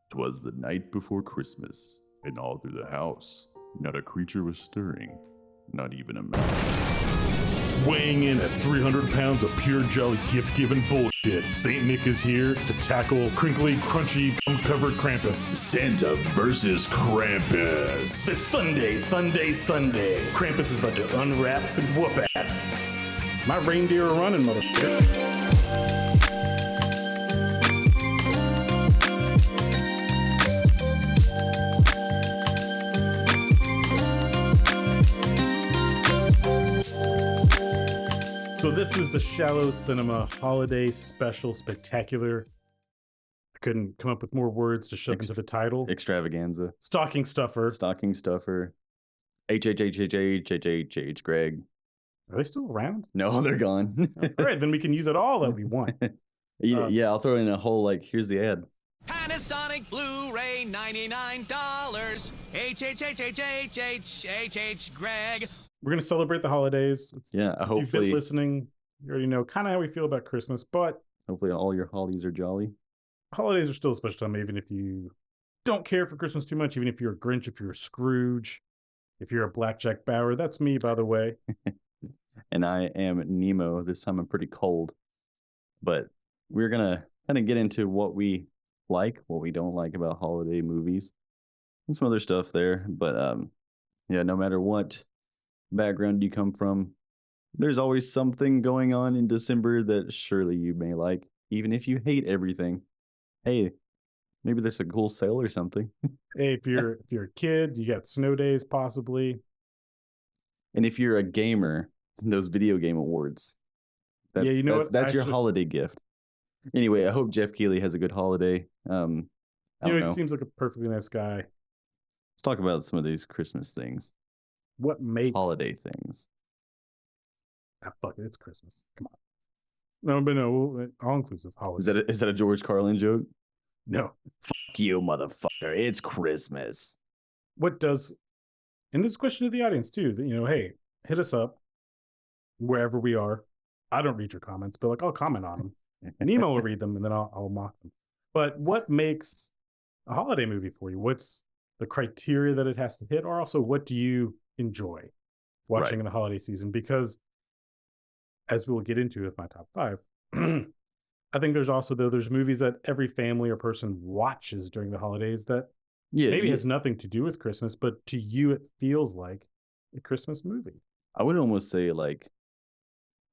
'Twas the night before Christmas, and all through the house, not a creature was stirring, not even a mouse. Weighing in at 300 pounds of pure jolly gift-giving bullshit, Saint Nick is here to tackle crinkly, crunchy, gum-covered Krampus. Santa versus Krampus. It's Sunday. Krampus is about to unwrap some whoop ass. My reindeer are running, motherfucker. So this is the Shallow Cinema Holiday Special Spectacular. I couldn't come up with more words to shove into the title. Extravaganza. Stocking stuffer. H Greg. Are they still around? No, they're gone. All right, then we can use it all that we want. Yeah, I'll throw in a whole, here's the ad. Panasonic Blu-ray, $99. H Greg. We're going to celebrate the holidays. Hopefully. If you've been listening, you already know kind of how we feel about Christmas, but hopefully all your holidays are jolly. Holidays are still a special time, even if you don't care for Christmas too much, even if you're a Grinch, if you're a Scrooge, if you're a Blackjack Bauer. That's me, by the way. And I am Nemo. This time I'm pretty cold. But we're going to kind of get into what we like, what we don't like about holiday movies, and some other stuff there. But no matter what background you come from, there's always something going on in December that surely you may like, even if you hate everything. Hey, maybe there's a cool sale or something. Hey, if you're a kid, you got snow days possibly. And if you're a gamer, those video game awards. That's your holiday gift. Anyway, I hope Jeff Keighley has a good holiday. He seems like a perfectly nice guy. Let's talk about some of these Christmas things. What makes holiday things? Fuck it, it's Christmas. Come on. No, but no, all inclusive holiday. Is that a George Carlin joke? No. Fuck you, motherfucker! It's Christmas. What does? And this is a question to the audience too. Hey, hit us up wherever we are. I don't read your comments, but I'll comment on them. Nemo will read them, and then I'll mock them. But what makes a holiday movie for you? What's the criteria that it has to hit, or also what do you enjoy watching in the holiday season? Because as we'll get into with my top 5, I think there's movies that every family or person watches during the holidays that maybe has nothing to do with Christmas, but to you it feels like a Christmas movie. I would almost say,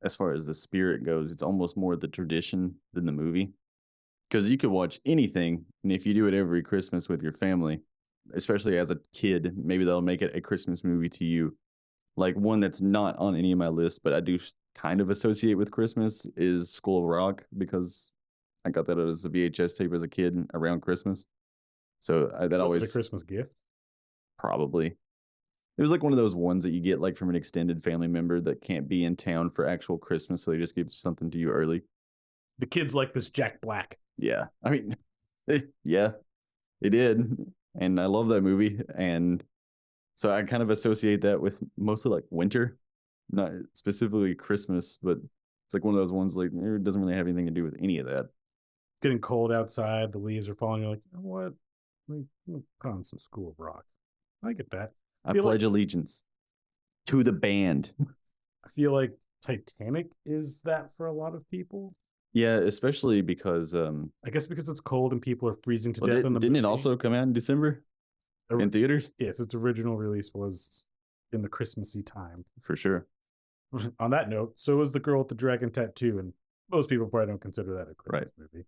as far as the spirit goes, it's almost more the tradition than the movie. Because you could watch anything, and if you do it every Christmas with your family, especially as a kid, maybe that'll make it a Christmas movie to you. One that's not on any of my lists, but I do kind of associate with Christmas, is School of Rock, because I got that as a VHS tape as a kid around Christmas. So always a Christmas gift. Probably. It was one of those ones that you get from an extended family member that can't be in town for actual Christmas, so they just give something to you early. The kids like this Jack Black. Yeah. I mean, yeah, they did. And I love that movie. And so I kind of associate that with mostly winter, not specifically Christmas, but it's one of those ones it doesn't really have anything to do with any of that. Getting cold outside, the leaves are falling. You're like, you know what? We'll put on some School of Rock. I get that. I pledge allegiance to the band. I feel like Titanic is that for a lot of people. Yeah, especially because I guess because it's cold and people are freezing to death in the Didn't movie. it also come out in December in theaters? Yes, its original release was in the Christmassy time. For sure. On that note, so was The Girl with the Dragon Tattoo, and most people probably don't consider that a Christmas movie.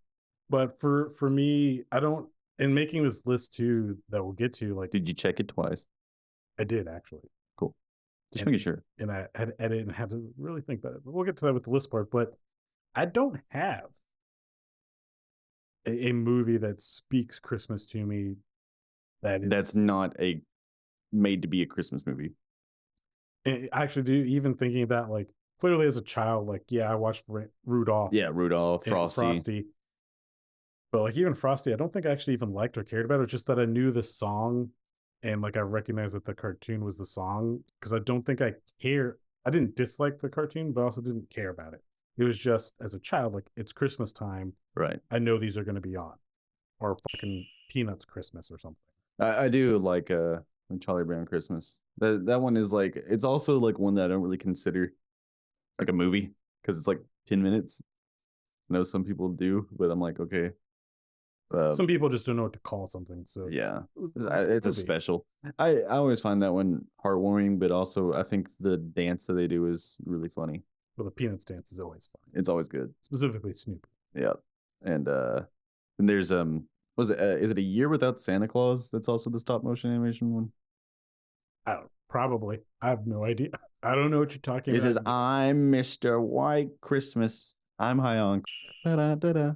But for me, I don't. In making this list too, that we'll get to, did you check it twice? I did actually. Cool. Just making sure. And I had to edit and had to really think about it. But we'll get to that with the list part. But I don't have a movie that speaks Christmas to me. That's not made to be a Christmas movie. I actually do. Even thinking of that, clearly as a child, I watched Rudolph. Yeah, Rudolph, Frosty. But even Frosty, I don't think I actually even liked or cared about it. It's just that I knew the song, and I recognized that the cartoon was the song, because I don't think I care. I didn't dislike the cartoon, but I also didn't care about it. It was just, as a child, it's Christmas time. Right. I know these are going to be on. Or fucking Peanuts Christmas or something. I do like Charlie Brown Christmas. That one is like, it's also like one that I don't really consider like a movie because it's like 10 minutes. I know some people do, but I'm like, okay. Some people just don't know what to call something. So yeah, it's a special. I always find that one heartwarming, but also I think the dance that they do is really funny. Well, the Peanuts dance is always fun. It's always good. Specifically Snoopy. Yeah, and there's was it is it A Year Without Santa Claus? That's also the stop motion animation one. I don't probably. I have no idea. I don't know what you're talking about. It says, "I'm Mr. White Christmas. I'm high on." Da-da-da-da.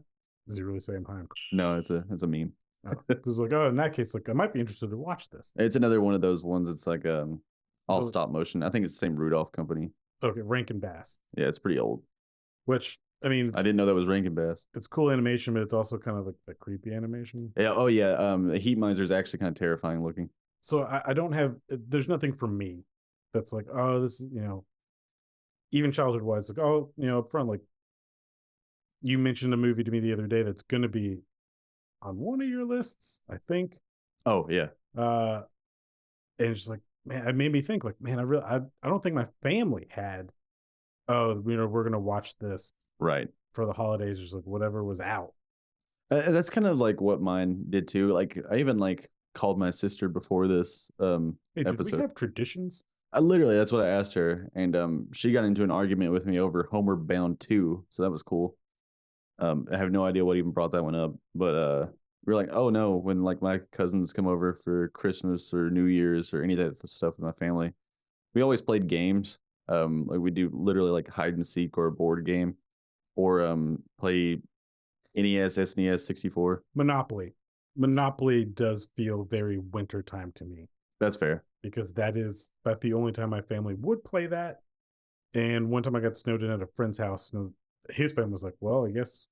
Does he really say I'm high on? No, it's a meme. Oh, it's like, oh, in that case, like I might be interested to watch this. It's another one of those ones. It's like all stop motion. I think it's the same Rudolph company. Okay, Rankin Bass. Yeah, it's pretty old. Which I mean, I didn't know that was Rankin Bass. It's cool animation, but it's also kind of like the creepy animation. Yeah. Oh yeah. The Heat Miser is actually kind of terrifying looking. So I don't have. There's nothing for me that's like, oh, this is even childhood wise, like, oh, up front, like you mentioned a movie to me the other day that's going to be on one of your lists, I think. Oh yeah. And it's just like, man, it made me think, like, man, I don't think my family had. Oh, we're gonna watch this right for the holidays, or just like whatever was out. That's kind of like what mine did too. Like I even like called my sister before this Hey, episode. Did we have traditions? Literally, that's what I asked her, and she got into an argument with me over Homeward Bound 2, so that was cool. I have no idea what even brought that one up, but we were like, oh no, when like my cousins come over for Christmas or New Year's or any of that stuff with my family, we always played games. Like we do literally like hide and seek or a board game, or play NES, SNES, 64. Monopoly does feel very wintertime to me. That's fair. Because that's the only time my family would play that. And one time I got snowed in at a friend's house, and his family was like, well, I guess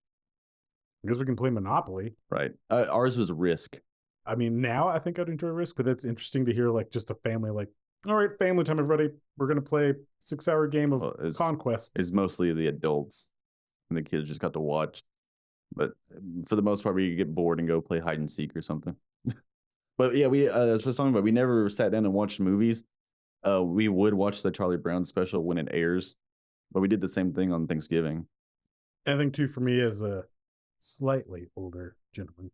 we can play Monopoly. Right. Ours was Risk. I mean, now I think I'd enjoy Risk, but that's interesting to hear, like, just a family like, all right, family time, everybody. We're going to play a 6-hour game of Conquest. It's mostly the adults, and the kids just got to watch. But for the most part, we get bored and go play hide and seek or something. But yeah, as a song, but we never sat down and watched movies. We would watch the Charlie Brown special when it airs, but we did the same thing on Thanksgiving. I think too, for me as a slightly older gentleman,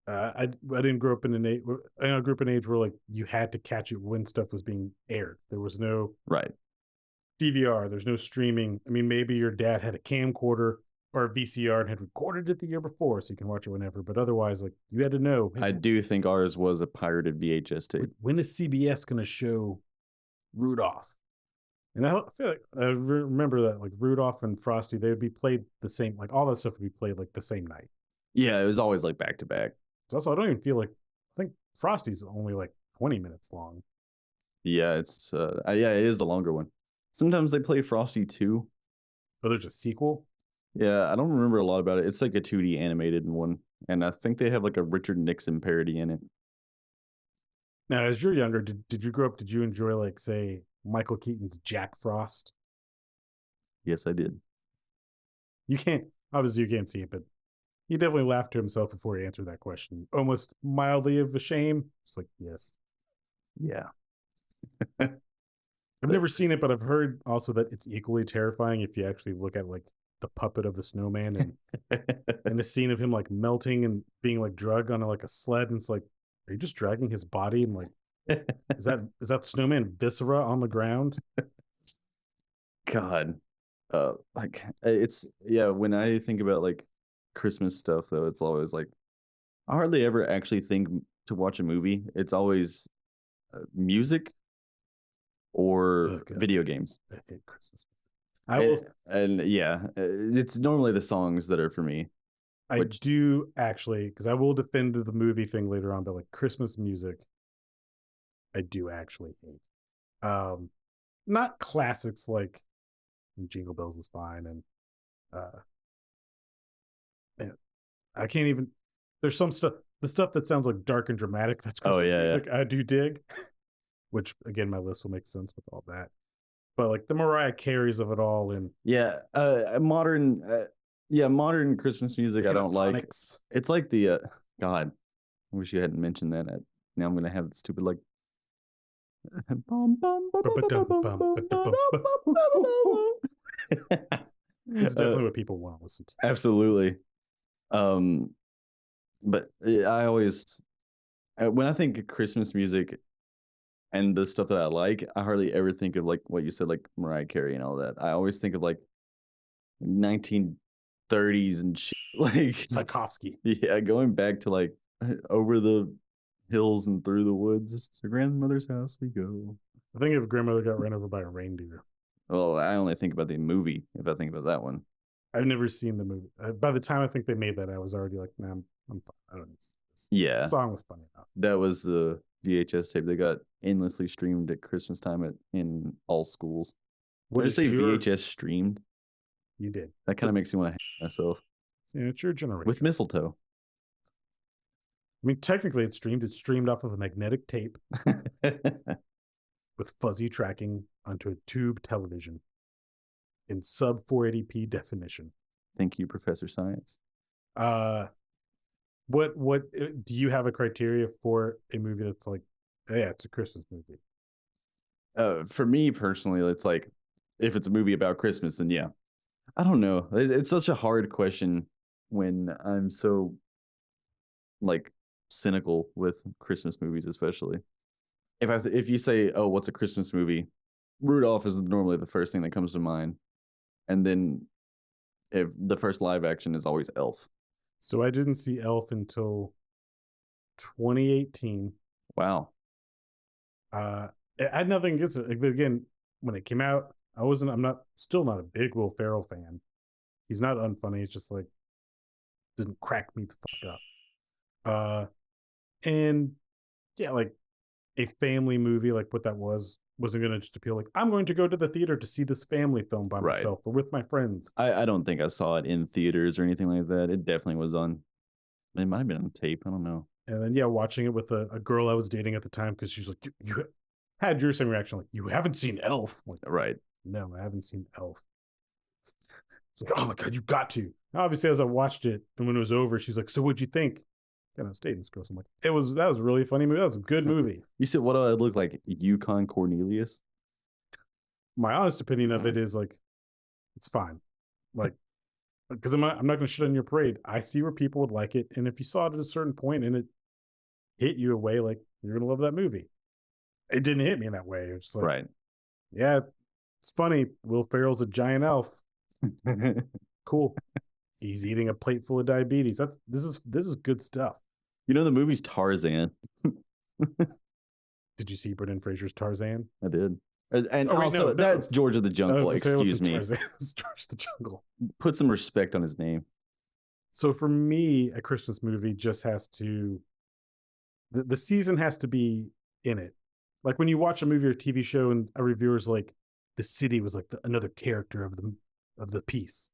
I didn't grow up in I grew up in an age where like you had to catch it when stuff was being aired. There was no DVR. There's no streaming. I mean, maybe your dad had a camcorder or a VCR and had recorded it the year before, so you can watch it whenever. But otherwise, like you had to know. Hey, I do think ours was a pirated VHS tape. When is CBS going to show Rudolph? And I feel like I remember that like Rudolph and Frosty, they would be played the same. Like all that stuff would be played like the same night. Yeah, it was always like back to back. Also, I don't even feel like, I think Frosty's only like 20 minutes long. Yeah, it's it is the longer one. Sometimes they play Frosty 2. Oh, there's a sequel? Yeah, I don't remember a lot about it. It's like a 2D animated one, and I think they have like a Richard Nixon parody in it. Now, as you're younger, did you grow up, did you enjoy like, say, Michael Keaton's Jack Frost? Yes, I did. Obviously you can't see it, but he definitely laughed to himself before he answered that question. Almost mildly of a shame. Just like, yes. Yeah. I've never seen it, but I've heard also that it's equally terrifying if you actually look at like the puppet of the snowman and the scene of him like melting and being like dragged on like a sled. And it's like, are you just dragging his body? And like, is that snowman viscera on the ground? God. Like it's, yeah, when I think about like Christmas stuff though, it's always like I hardly ever actually think to watch a movie. It's always music or video games. I hate Christmas. It's normally the songs that are for me. I do actually, because I will defend the movie thing later on, but like Christmas music, I do actually hate. Not classics like Jingle Bells is fine, and I can't even. There's some stuff, the stuff that sounds like dark and dramatic. That's Christmas music. Yeah. I do dig, which again, my list will make sense with all that. But like the Mariah Careys of it all, and modern Christmas music I don't like. It's like the God, I wish you hadn't mentioned that. Now I'm gonna have the stupid like. Bum, bum, bum, bum, bum, bum, bum, bum, This is definitely what people want to listen to. Absolutely. But I always, when I think of Christmas music and the stuff that I like, I hardly ever think of like what you said, like Mariah Carey and all that. I always think of like 1930s and shit. Like Tchaikovsky. Yeah, going back to like over the hills and through the woods to grandmother's house we go. I think if grandmother got ran over by a reindeer. Well, I only think about the movie if I think about that one. I've never seen the movie. By the time I think they made that, I was already like, nah, I'm fine. I don't need this. Yeah. The song was funny enough. That was the VHS tape that got endlessly streamed at Christmas time in all schools. What did you say VHS streamed? You did. That kind of makes me want to hate myself. Yeah, it's your generation. With mistletoe. I mean, technically it's streamed. It's streamed off of a magnetic tape with fuzzy tracking onto a tube television in sub 480p definition. Thank you, Professor Science. What do you have a criteria for a movie that's like, oh, yeah, it's a Christmas movie? For me personally, it's like if it's a movie about Christmas, then yeah. I don't know. It's such a hard question when I'm so like cynical with Christmas movies, especially. If you say, "Oh, what's a Christmas movie?" Rudolph is normally the first thing that comes to mind, and then if the first live action is always Elf. So I didn't see Elf until 2018. Wow. I had nothing against it, but again, when it came out, still not a big Will Ferrell fan. He's not unfunny. It's just like didn't crack me the fuck up. And yeah, like a family movie, like what that wasn't going to just appeal. Like, I'm going to go to the theater to see this family film by myself or with my friends. I don't think I saw it in theaters or anything like that. It definitely was on. It might have been on tape. I don't know. And then, yeah, watching it with a girl I was dating at the time, because she's like, you had your same reaction, like, you haven't seen Elf. I'm like, right. No, I haven't seen Elf. It's like, oh my God, you got to. Obviously, as I watched it, and when it was over, she's like, so what'd you think? Kind of stayed in this girl. So I'm like, that was a really funny movie. That was a good movie. You said, what do I look like? Yukon Cornelius? My honest opinion of it is like, it's fine. Like, because I'm not going to shit on your parade. I see where people would like it. And if you saw it at a certain point and it hit you away, like, you're going to love that movie. It didn't hit me in that way. It was just like, right. Yeah, it's funny. Will Ferrell's a giant elf. Cool. He's eating a plate full of diabetes. This is good stuff. You know the movie's Tarzan. Did you see Brendan Fraser's Tarzan? I did. And also, that's George of the Jungle. Excuse me. It's George of the Jungle. Put some respect on his name. So for me, a Christmas movie just has to, the season has to be in it. Like when you watch a movie or TV show and a reviewer's like, the city was like another character of the piece.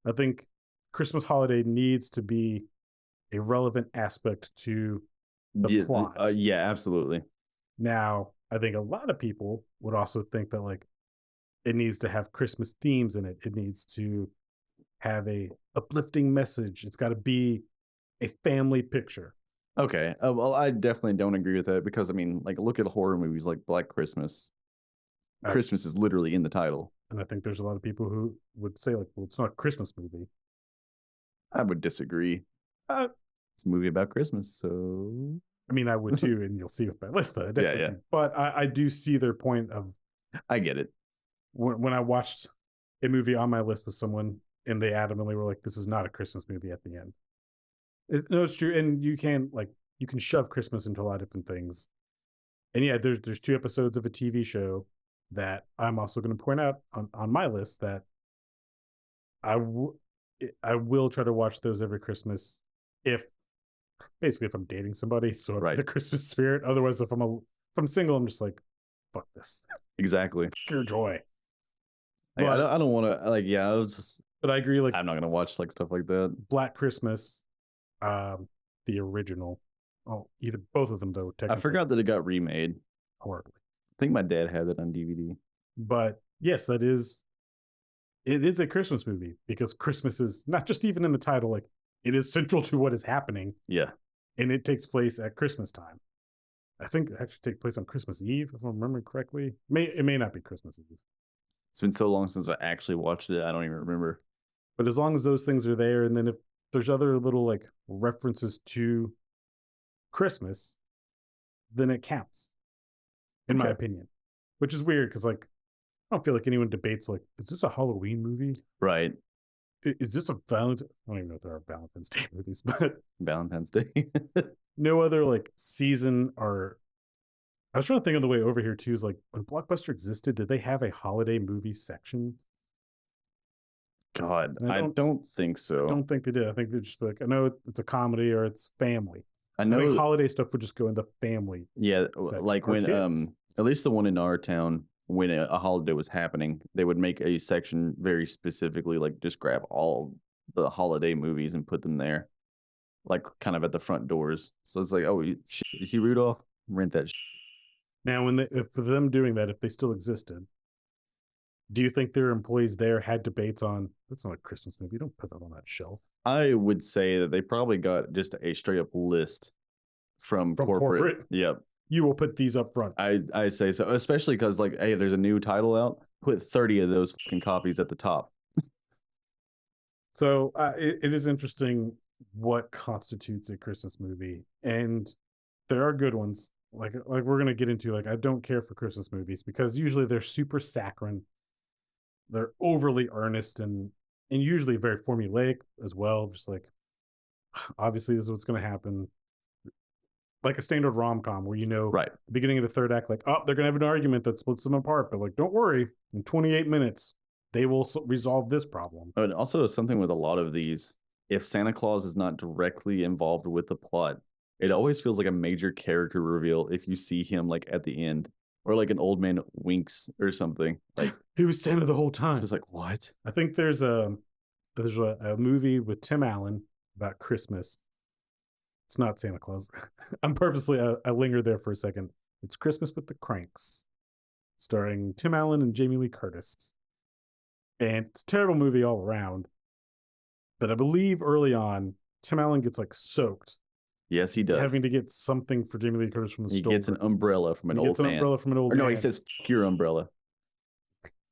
I think Christmas holiday needs to be a relevant aspect to the plot. Yeah, absolutely. Now, I think a lot of people would also think that like it needs to have Christmas themes in it. It needs to have a uplifting message. It's got to be a family picture. Okay. Well, I definitely don't agree with that because I mean, like, look at horror movies like Black Christmas. Christmas is literally in the title. And I think there's a lot of people who would say like, well, it's not a Christmas movie. I would disagree. It's a movie about Christmas, so I mean, I would too, and you'll see with my list that I definitely. Yeah. But I do see their point of. I get it. When I watched a movie on my list with someone, and they adamantly were like, "This is not a Christmas movie." At the end, no, it's true, and you can shove Christmas into a lot of different things. And yeah, there's 2 episodes of a TV show that I'm also going to point out on my list that I will try to watch those every Christmas if I'm dating somebody, so right. The Christmas spirit. Otherwise, if I'm single, I'm just like, fuck this. Exactly. Pure joy. Like, I don't want to I was just. But I agree. Like, I'm not gonna watch like stuff like that. Black Christmas, the original. Oh, either both of them though. I forgot that it got remade horribly. I think my dad had it on DVD. But yes, it is a Christmas movie because Christmas is not just even in the title. Like, it is central to what is happening. Yeah. and it takes place at Christmas time. I think it actually takes place on Christmas Eve, if I'm remembering correctly. It may not be Christmas Eve. It's been so long since I actually watched it, I don't even remember. But as long as those things are there, and then if there's other little like references to Christmas, then it counts, in my opinion. Which is weird because like I don't feel like anyone debates like, is this a Halloween movie? Right. Is this a Valentine? I don't even know if there are Valentine's Day movies, but Valentine's Day. no other like season or. I was trying to think on the way over here too. Is like when Blockbuster existed, did they have a holiday movie section? God, I don't think so. I don't think they did. I think they're just like, I know it's a comedy or it's family. I know think holiday stuff would just go in the family. Yeah, section. like Or when kids. at least the one in our town, when a holiday was happening, they would make a section very specifically, like just grab all the holiday movies and put them there, like kind of at the front doors. So it's like, oh, you see Rudolph? Rent that. Now, if for them doing that, if they still existed, do you think their employees there had debates on that's not a Christmas movie? Don't put that on that shelf. I would say that they probably got just a straight up list from corporate. Yep. You will put these up front. I say so, especially because like, hey, there's a new title out. Put 30 of those fucking copies at the top. So it is interesting what constitutes a Christmas movie, and there are good ones. Like we're gonna get into. Like I don't care for Christmas movies because usually they're super saccharine, they're overly earnest, and usually very formulaic as well. Just like obviously this is what's gonna happen. Like a standard rom-com where right, the beginning of the third act, like, oh, they're gonna have an argument that splits them apart, but like, don't worry, in 28 minutes they will resolve this problem. And also something with a lot of these, if Santa Claus is not directly involved with the plot, it always feels like a major character reveal if you see him like at the end, or like an old man winks or something. Like he was Santa the whole time. Just like, what? I think there's a movie with Tim Allen about Christmas. It's not Santa Claus. I'm purposely I lingered there for a second. It's Christmas with the Cranks, starring Tim Allen and Jamie Lee Curtis. And it's a terrible movie all around. But I believe early on, Tim Allen gets like soaked. Yes, he does. Having to get something for Jamie Lee Curtis from the store. He gets an umbrella from an old man. Umbrella from an old man. No, he man. says, fuck your umbrella.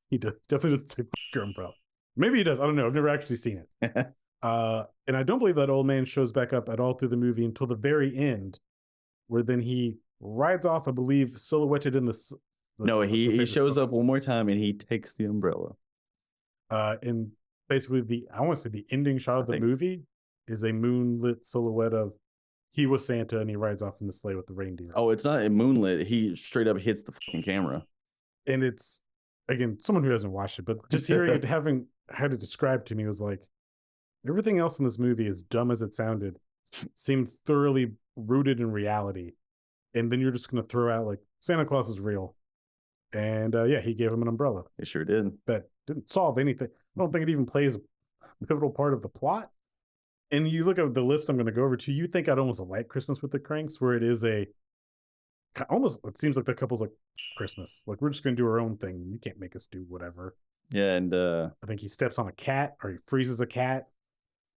He definitely doesn't say fuck your umbrella. Maybe he does. I don't know. I've never actually seen it. And I don't believe that old man shows back up at all through the movie until the very end, where then he rides off, I believe, silhouetted in the no, he shows up one more time and he takes the umbrella. And basically I want to say the ending shot of the movie is a moonlit silhouette of he was Santa and he rides off in the sleigh with the reindeer. Oh, it's not a moonlit. He straight up hits the fucking camera. And it's, again, someone who hasn't watched it, but just hearing it, having had it described to me was like, everything else in this movie, as dumb as it sounded, seemed thoroughly rooted in reality. And then you're just going to throw out like Santa Claus is real. And yeah, he gave him an umbrella. He sure did. That didn't solve anything. I don't think it even plays a pivotal part of the plot. And you look at the list I'm going to go over to, you think I'd almost like Christmas with the Cranks, where it is it seems like the couple's like, Christmas. Like, we're just going to do our own thing. You can't make us do whatever. Yeah, and I think he steps on a cat or he freezes a cat.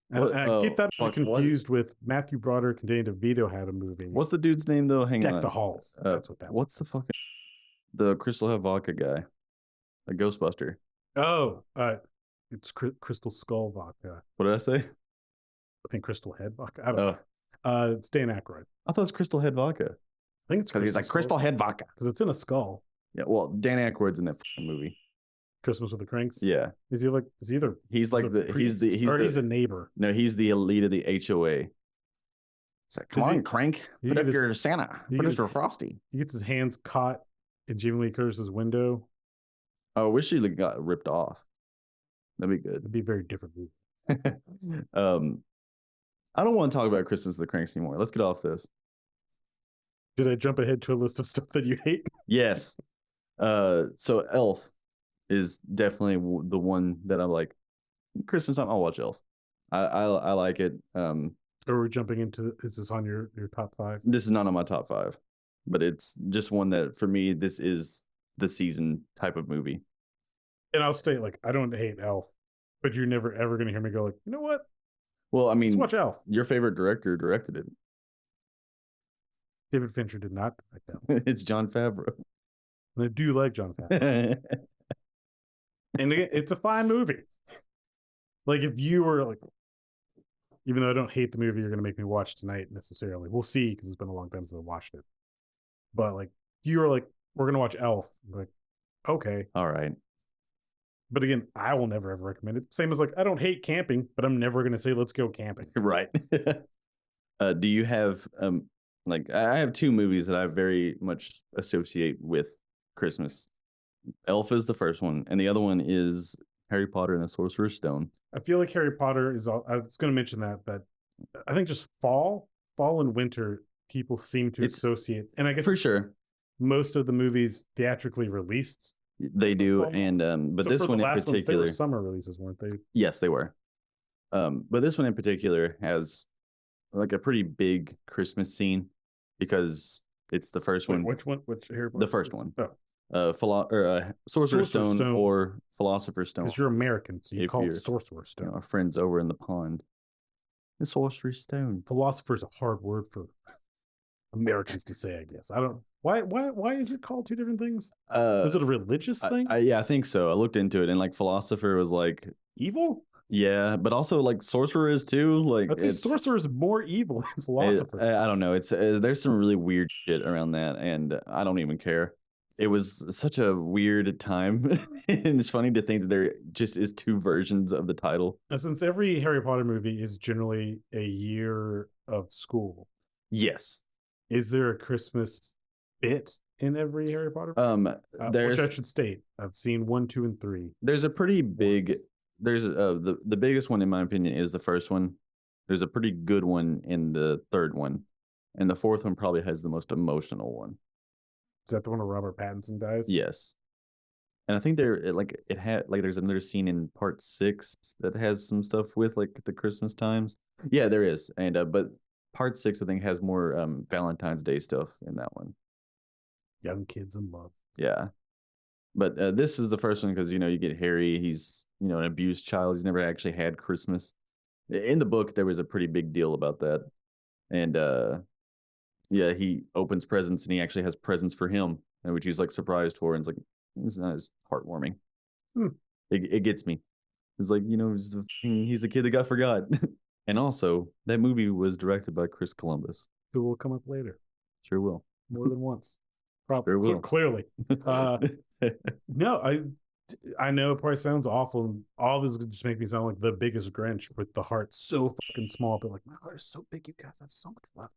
And I get that confused with Matthew Broderick and Danny DeVito had a movie. What's the dude's name though? Hang on. Deck the Halls. That's what that What's the fucking the Crystal Head Vodka guy? A Ghostbuster. Oh, it's Crystal Skull Vodka. What did I say? I think Crystal Head Vodka. I don't know. It's Dan Aykroyd. I thought it was Crystal Head Vodka. I think it's because he's like Crystal Head Vodka because it's in a skull. Yeah, well, Dan Aykroyd's in that movie. Christmas with the Cranks. Yeah, he's a neighbor. No, he's the elite of the HOA. It's like, come on, Crank, put up your Santa, put up your Frosty. He gets his hands caught in Jamie Lee Curtis's window. I wish he got ripped off. That'd be good. It'd be a very different movie. I don't want to talk about Christmas with the Cranks anymore. Let's get off this. Did I jump ahead to a list of stuff that you hate? Yes. So Elf is definitely the one that I'm like, Christmas time, I'll watch Elf. I like it. Are we jumping into, is this on your top 5? This is not on my top 5, but it's just one that for me, this is the season type of movie. And I'll state, like, I don't hate Elf, but you're never ever going to hear me go like, you know what? Well, I mean, let's watch Elf. Your favorite director directed it. David Fincher did not direct that one. It's Jon Favreau. And I do like Jon Favreau. And again, it's a fine movie. Like, if you were like, even though I don't hate the movie you're going to make me watch tonight necessarily, we'll see, because it's been a long time since I watched it. But like, if you were like, we're going to watch Elf, I'm like, okay. All right. But again, I will never ever recommend it. Same as like, I don't hate camping, but I'm never going to say, let's go camping. Right. Do you have, like, I have two movies that I very much associate with Christmas. Elf is the first one, and the other one is Harry Potter and the Sorcerer's Stone. I feel like Harry Potter is all, I was going to mention that I think just fall and winter, people seem to associate. And I guess for sure, most of the movies theatrically released, they do. And, but so this one in particular, ones, summer releases, weren't they? Yes, they were. But this one in particular has like a pretty big Christmas scene because it's the first one. Which one? Which Harry Potter? The first one. Sorcerer's Stone or Philosopher's Stone. Because you're American, so you call it Sorcerer's Stone. Our friends over in the pond. The Sorcerer's Stone. Philosopher's a hard word for Americans to say, I guess. I don't. Why is it called two different things? Is it a religious thing? Yeah, I think so. I looked into it, and like philosopher was like evil. Yeah, but also like sorcerer is too. Like, I'd say sorcerer is more evil than philosopher. I don't know. It's there's some really weird shit around that, and I don't even care. It was such a weird time, and it's funny to think that there just is two versions of the title. Since every Harry Potter movie is generally a year of school. Yes. Is there a Christmas bit in every Harry Potter movie? Which I should state, I've seen 1, 2, and 3. There's a pretty big. There's the biggest one in my opinion is the first one. There's a pretty good one in the third one, and the fourth one probably has the most emotional one. Is that the one where Robert Pattinson dies? Yes. And I think there's another scene in part 6 that has some stuff with like the Christmas times. Yeah, there is. And but part 6 I think has more Valentine's Day stuff in that one. Young kids in love. Yeah. But this is the first one because, you get Harry. He's, an abused child. He's never actually had Christmas. In the book, there was a pretty big deal about that. And yeah, he opens presents and he actually has presents for him, which he's like surprised for. And it's like, it's not as heartwarming. It gets me. It's like, he's the kid that got forgot. And also, that movie was directed by Chris Columbus. Who will come up later. Sure will. More than once. Probably. Sure will. So clearly. No, I know it probably sounds awful. And all this could just make me sound like the biggest Grinch with the heart so fucking small. But like, my heart is so big, you guys have so much love.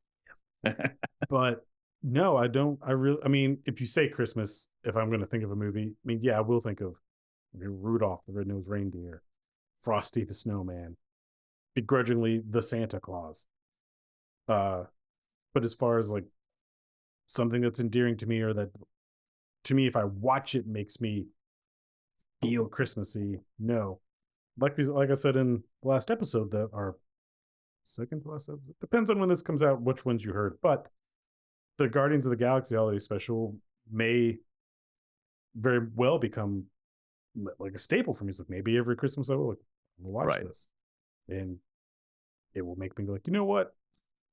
But no, I don't. I mean, if you say Christmas, if I'm going to think of a movie, I mean, yeah, I will think of Rudolph the Red-Nosed Reindeer, Frosty the Snowman, begrudgingly the Santa Claus. But as far as like something that's endearing to me, or that to me, if I watch it, makes me feel Christmassy, no. Like I said in the last episode, that our second to last episode, depends on when this comes out, which ones you heard, but the Guardians of the Galaxy holiday special may very well become like a staple for music. Maybe every Christmas I will watch this, and it will make me go like, you know what,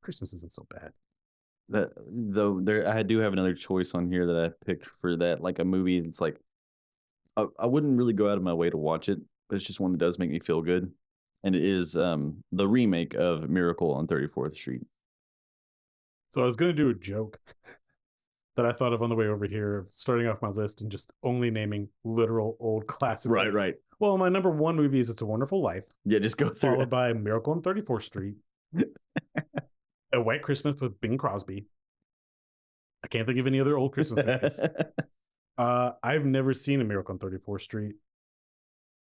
Christmas isn't so bad. I do have another choice on here that I picked for that, like a movie that's like I wouldn't really go out of my way to watch it, but it's just one that does make me feel good. And it is the remake of Miracle on 34th Street. So I was going to do a joke that I thought of on the way over here, starting off my list and just only naming literal old classics. Right. Well, my number one movie is It's a Wonderful Life. Yeah, just go through followed by Miracle on 34th Street. A White Christmas with Bing Crosby. I can't think of any other old Christmas movies. I've never seen A Miracle on 34th Street,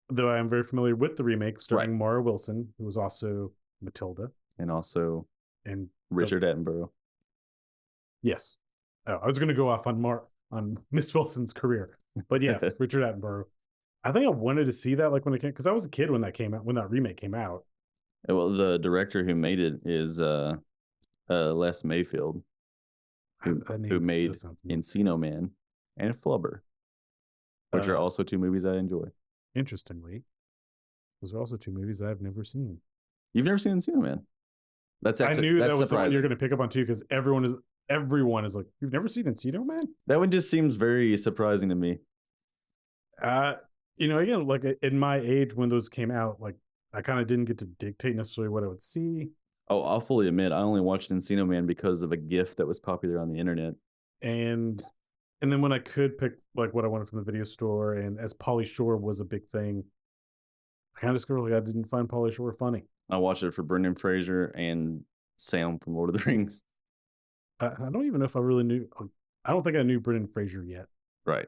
though I am very familiar with the remake starring Mara Wilson, who was also Matilda. And also and Richard Attenborough. Yes. Oh, I was going to go off on Miss Wilson's career. But yeah, Richard Attenborough. I think I wanted to see that like when it came, because I was a kid when that came out, when that remake came out. Well, the director who made it is Les Mayfield, who made Encino Man and Flubber, which are also two movies I enjoy. Interestingly, those are also two movies I've never seen. You've never seen Encino Man? That's actually, I knew that was the one you're going to pick up on too, because everyone is. everyone is like, "You've never seen Encino Man?" That one just seems very surprising to me. Again, like in my age when those came out, like I kind of didn't get to dictate necessarily what I would see. Oh, I'll fully admit, I only watched Encino Man because of a GIF that was popular on the internet. And then when I could pick like what I wanted from the video store, and as Pauly Shore was a big thing, I kind of discovered like I didn't find Pauly Shore funny. I watched it for Brendan Fraser and Sam from Lord of the Rings. I don't even know if I really knew. I don't think I knew Brendan Fraser yet. Right.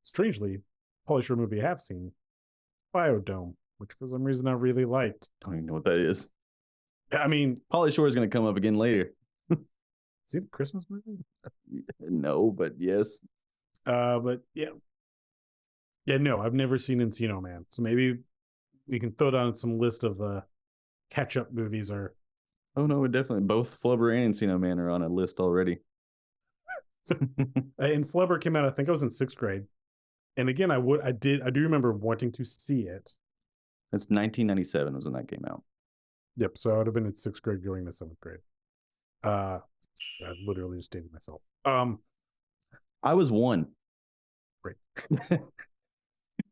Strangely, Pauly Shore movie I have seen, Biodome, which for some reason I really liked. Don't even know what that is. I mean, Pauly Shore is going to come up again later. is it a Christmas movie? No, but yes. But yeah. Yeah, no, I've never seen Encino Man. So maybe we can throw down some list of catch-up movies or... Oh, no, definitely. Both Flubber and Encino Man are on a list already. And Flubber came out, I think I was in 6th grade. And again, I do remember wanting to see it. That's 1997 was when that came out. Yep, so I would have been in 6th grade going to 7th grade. I literally just dated myself. I was 1. Great.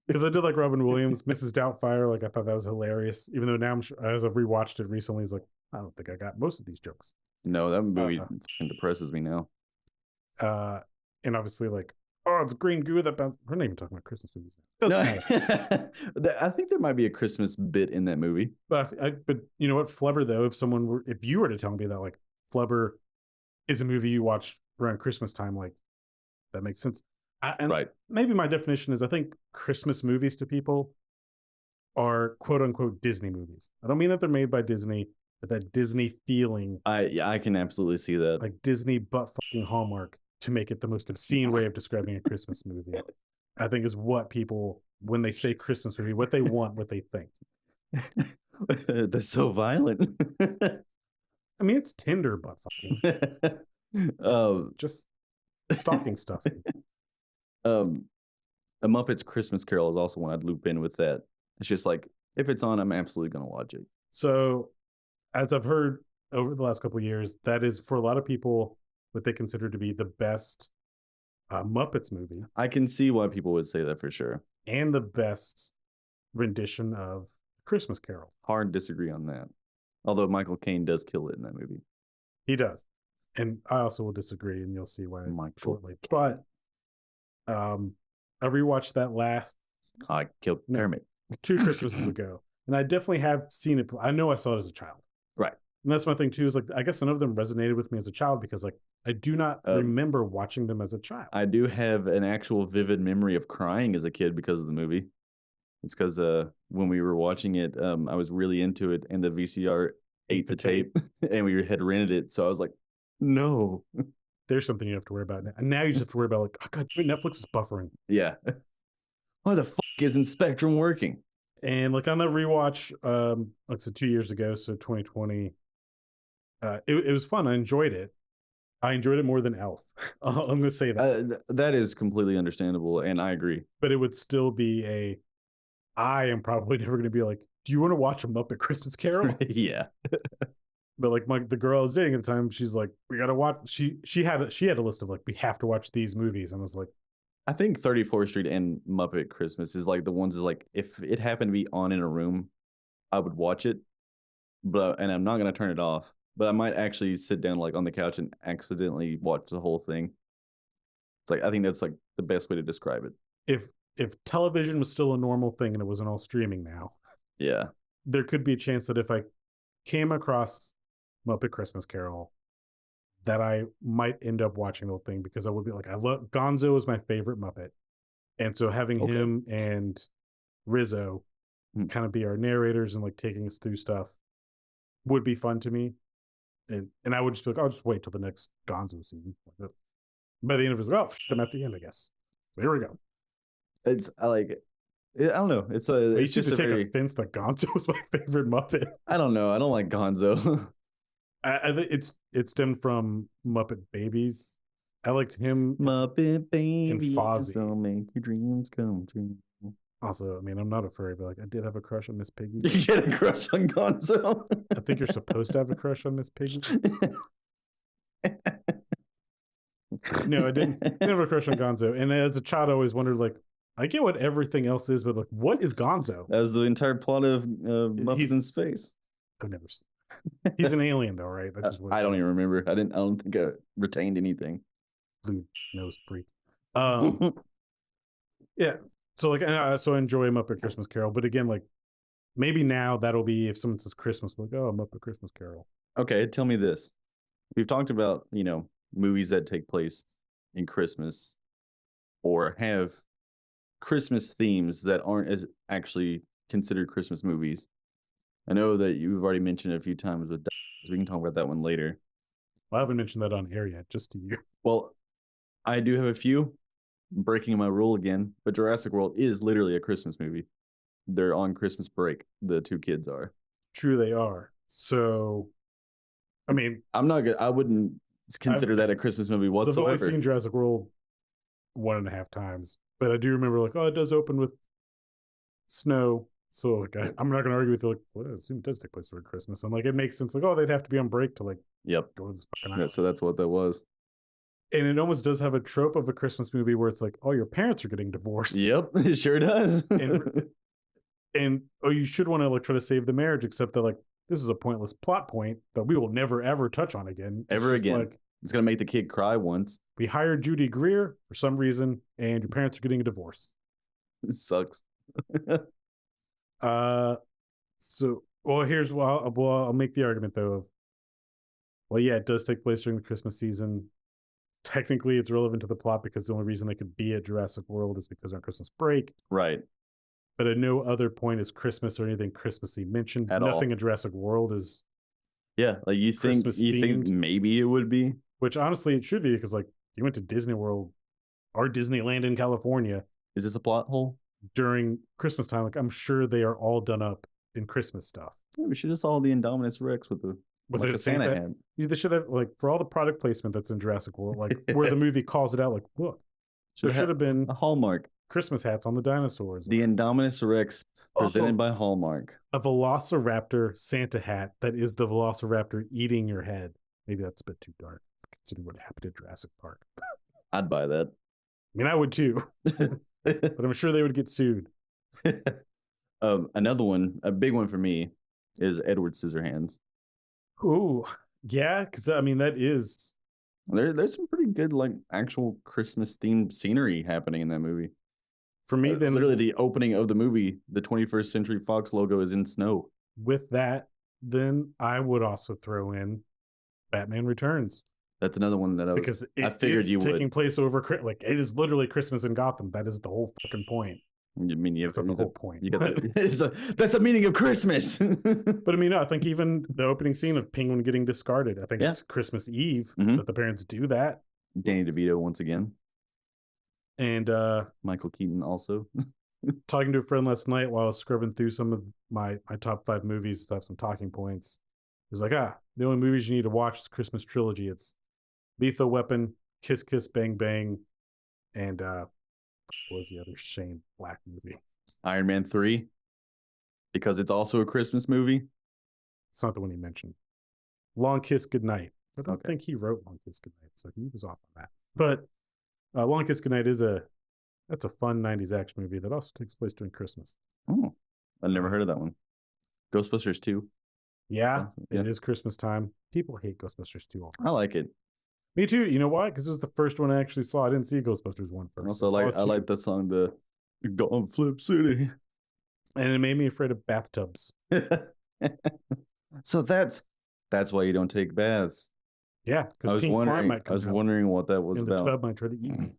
Because I did like Robin Williams, Mrs. Doubtfire. Like I thought that was hilarious. Even though now I'm sure, as I've rewatched it recently, it's like I don't think I got most of these jokes. No, that movie fucking depresses me now. And obviously, like, oh, it's green goo that bounces. We're not even talking about Christmas movies. No, I think there might be a Christmas bit in that movie. But you know what, Flubber though, if you were to tell me that like Flubber is a movie you watch around Christmas time, like that makes sense. Right. Maybe my definition is I think Christmas movies to people are quote unquote Disney movies. I don't mean that they're made by Disney, but that Disney feeling. I can absolutely see that. Like Disney butt fucking Hallmark to make it the most obscene way of describing a Christmas movie. I think is what people, when they say Christmas movie, what they want, what they think. That's so violent. I mean, it's Tinder butt fucking. Just stalking stuff. A Muppets Christmas Carol is also one I'd loop in with that. It's just like, if it's on, I'm absolutely going to watch it. So, as I've heard over the last couple of years, that is for a lot of people what they consider to be the best Muppets movie. I can see why people would say that for sure. And the best rendition of Christmas Carol. Hard disagree on that. Although Michael Caine does kill it in that movie. He does. And I also will disagree, and you'll see why shortly. But I rewatched that last... I killed Kermit. 2 Christmases ago. And I definitely have seen it. I know I saw it as a child. Right. And that's my thing too, is like, I guess none of them resonated with me as a child because like, I do not remember watching them as a child. I do have an actual vivid memory of crying as a kid because of the movie. It's because when we were watching it, I was really into it and the VCR ate the tape and we had rented it. So I was like, no. There's something you have to worry about now. And now you just have to worry about like, oh God, Netflix is buffering. Yeah. Why the fuck isn't Spectrum working? And like on that rewatch, like I said 2 years ago, so 2020, it was fun. I enjoyed it. I enjoyed it more than Elf. I'm going to say that. That is completely understandable, and I agree. But it would still be I am probably never going to be like, do you want to watch a Muppet Christmas Carol? Yeah. But like the girl I was dating at the time, she's like, we got to watch. She had a list of like, we have to watch these movies. And I was like, I think 34th Street and Muppet Christmas is like the ones is like, if it happened to be on in a room, I would watch it, and I'm not going to turn it off. But I might actually sit down like on the couch and accidentally watch the whole thing. It's like, I think that's like the best way to describe it. If television was still a normal thing and it wasn't all streaming now, yeah, there could be a chance that if I came across Muppet Christmas Carol, that I might end up watching the whole thing because I would be like, Gonzo is my favorite Muppet. And so having him and Rizzo kind of be our narrators and like taking us through stuff would be fun to me. And I would just be like, I'll just wait till the next Gonzo season. By the end of it, I'm at the end, I guess. So here we go. It's like, I don't know. It's just to take offense that Gonzo was my favorite Muppet. I don't know. I don't like Gonzo. I think it stemmed from Muppet Babies. I liked him. Muppet Babies. And Fozzie. I'll make your dreams come true. Also, I mean, I'm not a furry, but like, I did have a crush on Miss Piggy. You had a crush on Gonzo? I think you're supposed to have a crush on Miss Piggy. No, I didn't have a crush on Gonzo. And as a child, I always wondered, like, I get what everything else is, but like, what is Gonzo? That was the entire plot of Muppets in Space. I've never seen. He's an alien, though, right? That's just what I don't it even is. remember. I don't think I retained anything. Blue nose freak. Yeah. So like, so I enjoy Muppet Christmas Carol, but again, like, maybe now that'll be if someone says Christmas, like, oh, Muppet Christmas Carol. Okay, tell me this. We've talked about, movies that take place in Christmas or have Christmas themes that aren't as actually considered Christmas movies. I know that you've already mentioned it a few times with so we can talk about that one later. Well, I haven't mentioned that on air yet, just to you. Well, I do have a few. Breaking my rule again, but Jurassic World is literally a Christmas movie. They're on Christmas break. The two kids are. True, they are. So, I mean, I'm not good. I wouldn't consider that a Christmas movie whatsoever. I've only seen Jurassic World 1.5 times, but I do remember like, oh, it does open with snow. So like, I'm not going to argue with you. Like, well, I assume it does take place during Christmas, and like, it makes sense. Like, oh, they'd have to be on break to like, yep, go to this fucking yeah, so that's what that was. And it almost does have a trope of a Christmas movie where it's like, oh, your parents are getting divorced. Yep, it sure does. and oh, you should want to like try to save the marriage, except that like this is a pointless plot point that we will never ever touch on again. Ever again. Like, it's gonna make the kid cry once. We hired Judy Greer for some reason, and your parents are getting a divorce. It sucks. So here's I'll make the argument though of, well, yeah, it does take place during the Christmas season. Technically, it's relevant to the plot because the only reason they could be at Jurassic World is because they're on Christmas break. Right. But at no other point is Christmas or anything Christmassy mentioned. Nothing in Jurassic World is. Yeah, like you think maybe it would be, which honestly it should be, because like you went to Disney World or Disneyland in California. Is this a plot hole? During Christmas time, like I'm sure they are all done up in Christmas stuff. Yeah, we should have saw the Indominus Rex with the Santa hat. They should have, like, for all the product placement that's in Jurassic World, like where the movie calls it out, like, look, there should have been a Hallmark Christmas hats on the dinosaurs. The Indominus Rex presented by Hallmark. A Velociraptor Santa hat that is the Velociraptor eating your head. Maybe that's a bit too dark, considering what happened at Jurassic Park. I'd buy that. I mean, I would too. But I'm sure they would get sued. Another one, a big one for me, is Edward Scissorhands. Ooh, yeah, because I mean that is there's some pretty good like actual Christmas themed scenery happening in that movie. For me, then literally the opening of the movie, the 21st Century Fox logo is in snow. With that, then I would also throw in Batman Returns. That's another one that I figured you would. Taking place over, like, it is literally Christmas in Gotham. That is the whole fucking point. I mean, that's the whole point. You got that's the meaning of Christmas. But I mean, no, I think even the opening scene of Penguin getting discarded, I think it's Christmas Eve that the parents do that. Danny DeVito once again. And Michael Keaton also. Talking to a friend last night while I was scrubbing through some of my top 5 movies to have some talking points. He was like, the only movies you need to watch is Christmas trilogy. It's Lethal Weapon, Kiss Kiss Bang Bang, and what was the other Shane Black movie? Iron Man 3, because it's also a Christmas movie. It's not the one he mentioned. Long Kiss Goodnight. I don't think he wrote Long Kiss Goodnight, so he was off on that. But Long Kiss Goodnight is that's a fun 90s action movie that also takes place during Christmas. Oh, I've never heard of that one. Ghostbusters 2. Yeah, it is Christmas time. People hate Ghostbusters 2 all the time. I like it. Me too. You know why? Because it was the first one I actually saw. I didn't see Ghostbusters 1 first. Also, I like the song, the Gone Flip City. And it made me afraid of bathtubs. So that's why you don't take baths. Yeah, because pink slime might come I was wondering what that was about. The tub might try to eat me.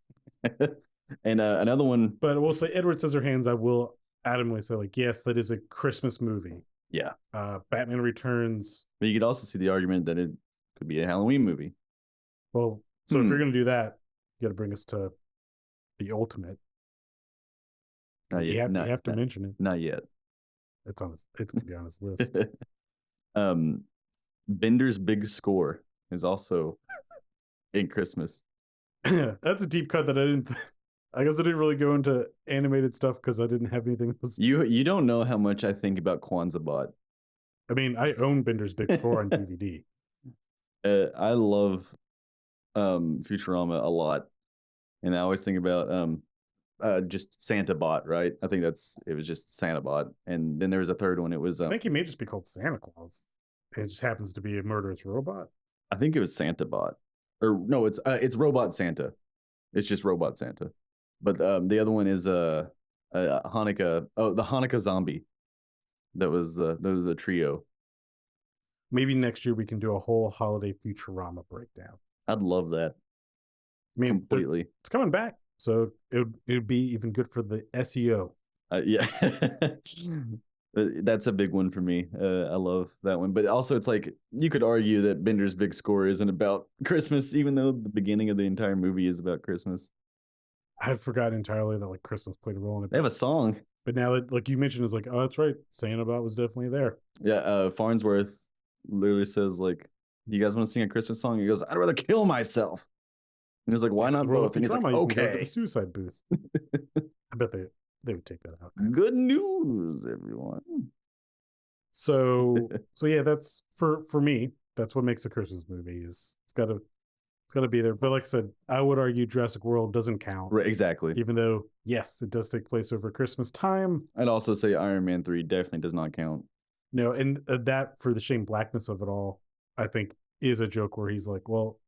And another one. But we'll say Edward Scissorhands, I will adamantly say, like, yes, that is a Christmas movie. Yeah. Batman Returns. But you could also see the argument that it could be a Halloween movie. Well, so if you're going to do that, you got to bring us to the ultimate. You have to mention it. Not yet. It's going to be on his list. Bender's Big Score is also in Christmas. That's a deep cut that I guess I didn't really go into animated stuff because I didn't have anything else. You don't know how much I think about Kwanzaa Bot. I mean, I own Bender's Big Score on DVD. I love Futurama a lot, and I always think about just Santa Bot, right? I think it was just Santa Bot, and then there was a third one. It was I think he may just be called Santa Claus. It just happens to be a murderous robot. I think it was Santa Bot, or no, it's Robot Santa. It's just Robot Santa, but the other one is Hanukkah. Oh, the Hanukkah zombie. That was the trio. Maybe next year we can do a whole holiday Futurama breakdown. I'd love that. I mean, Completely. It's coming back, so it would be even good for the SEO. Yeah. That's a big one for me. I love that one. But also, it's like you could argue that Bender's Big Score isn't about Christmas, even though the beginning of the entire movie is about Christmas. I had forgotten entirely that like Christmas played a role in it. They have a song. But now that like you mentioned, it's like, oh, that's right. Santa Bot was definitely there. Yeah, Farnsworth literally says, like, do you guys want to sing a Christmas song? He goes, I'd rather kill myself. And he's like, why not Well, both? And he's like, Futurama, you can go to okay. the suicide booth. I bet they would take that out. Good news, everyone. So yeah, that's for me. That's what makes a Christmas movie. Is it's got to be there. But like I said, I would argue Jurassic World doesn't count. Right, exactly. Even though yes, it does take place over Christmas time. I'd also say Iron Man 3 definitely does not count. No, and that for the Shane Blackness of it all, I think is a joke where he's like, well,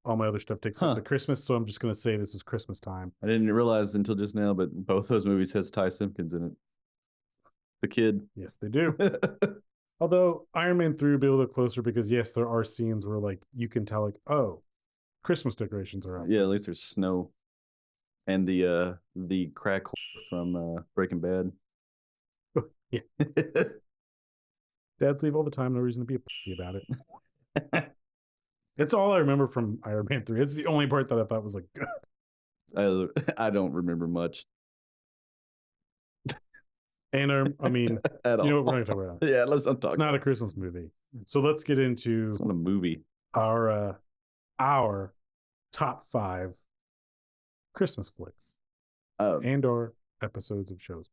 all my other stuff takes place at Christmas, so I'm just going to say this is Christmas time. I didn't realize until just now, but both those movies has Ty Simpkins in it. The kid. Yes, they do. Although Iron Man 3 would be a little bit closer because yes, there are scenes where like you can tell like, oh, Christmas decorations are up. Yeah, at least there's snow. And the crack from Breaking Bad. Yeah. Dads leave all the time, no reason to be a pussy about it. It's all I remember from Iron Man 3. It's the only part that I thought was like good. I don't remember much. And I mean, At all. you know what we're not talking about. Yeah, let's not talk. It's not a Christmas movie. So let's get into It's not a movie. our top 5 Christmas flicks and or episodes of shows.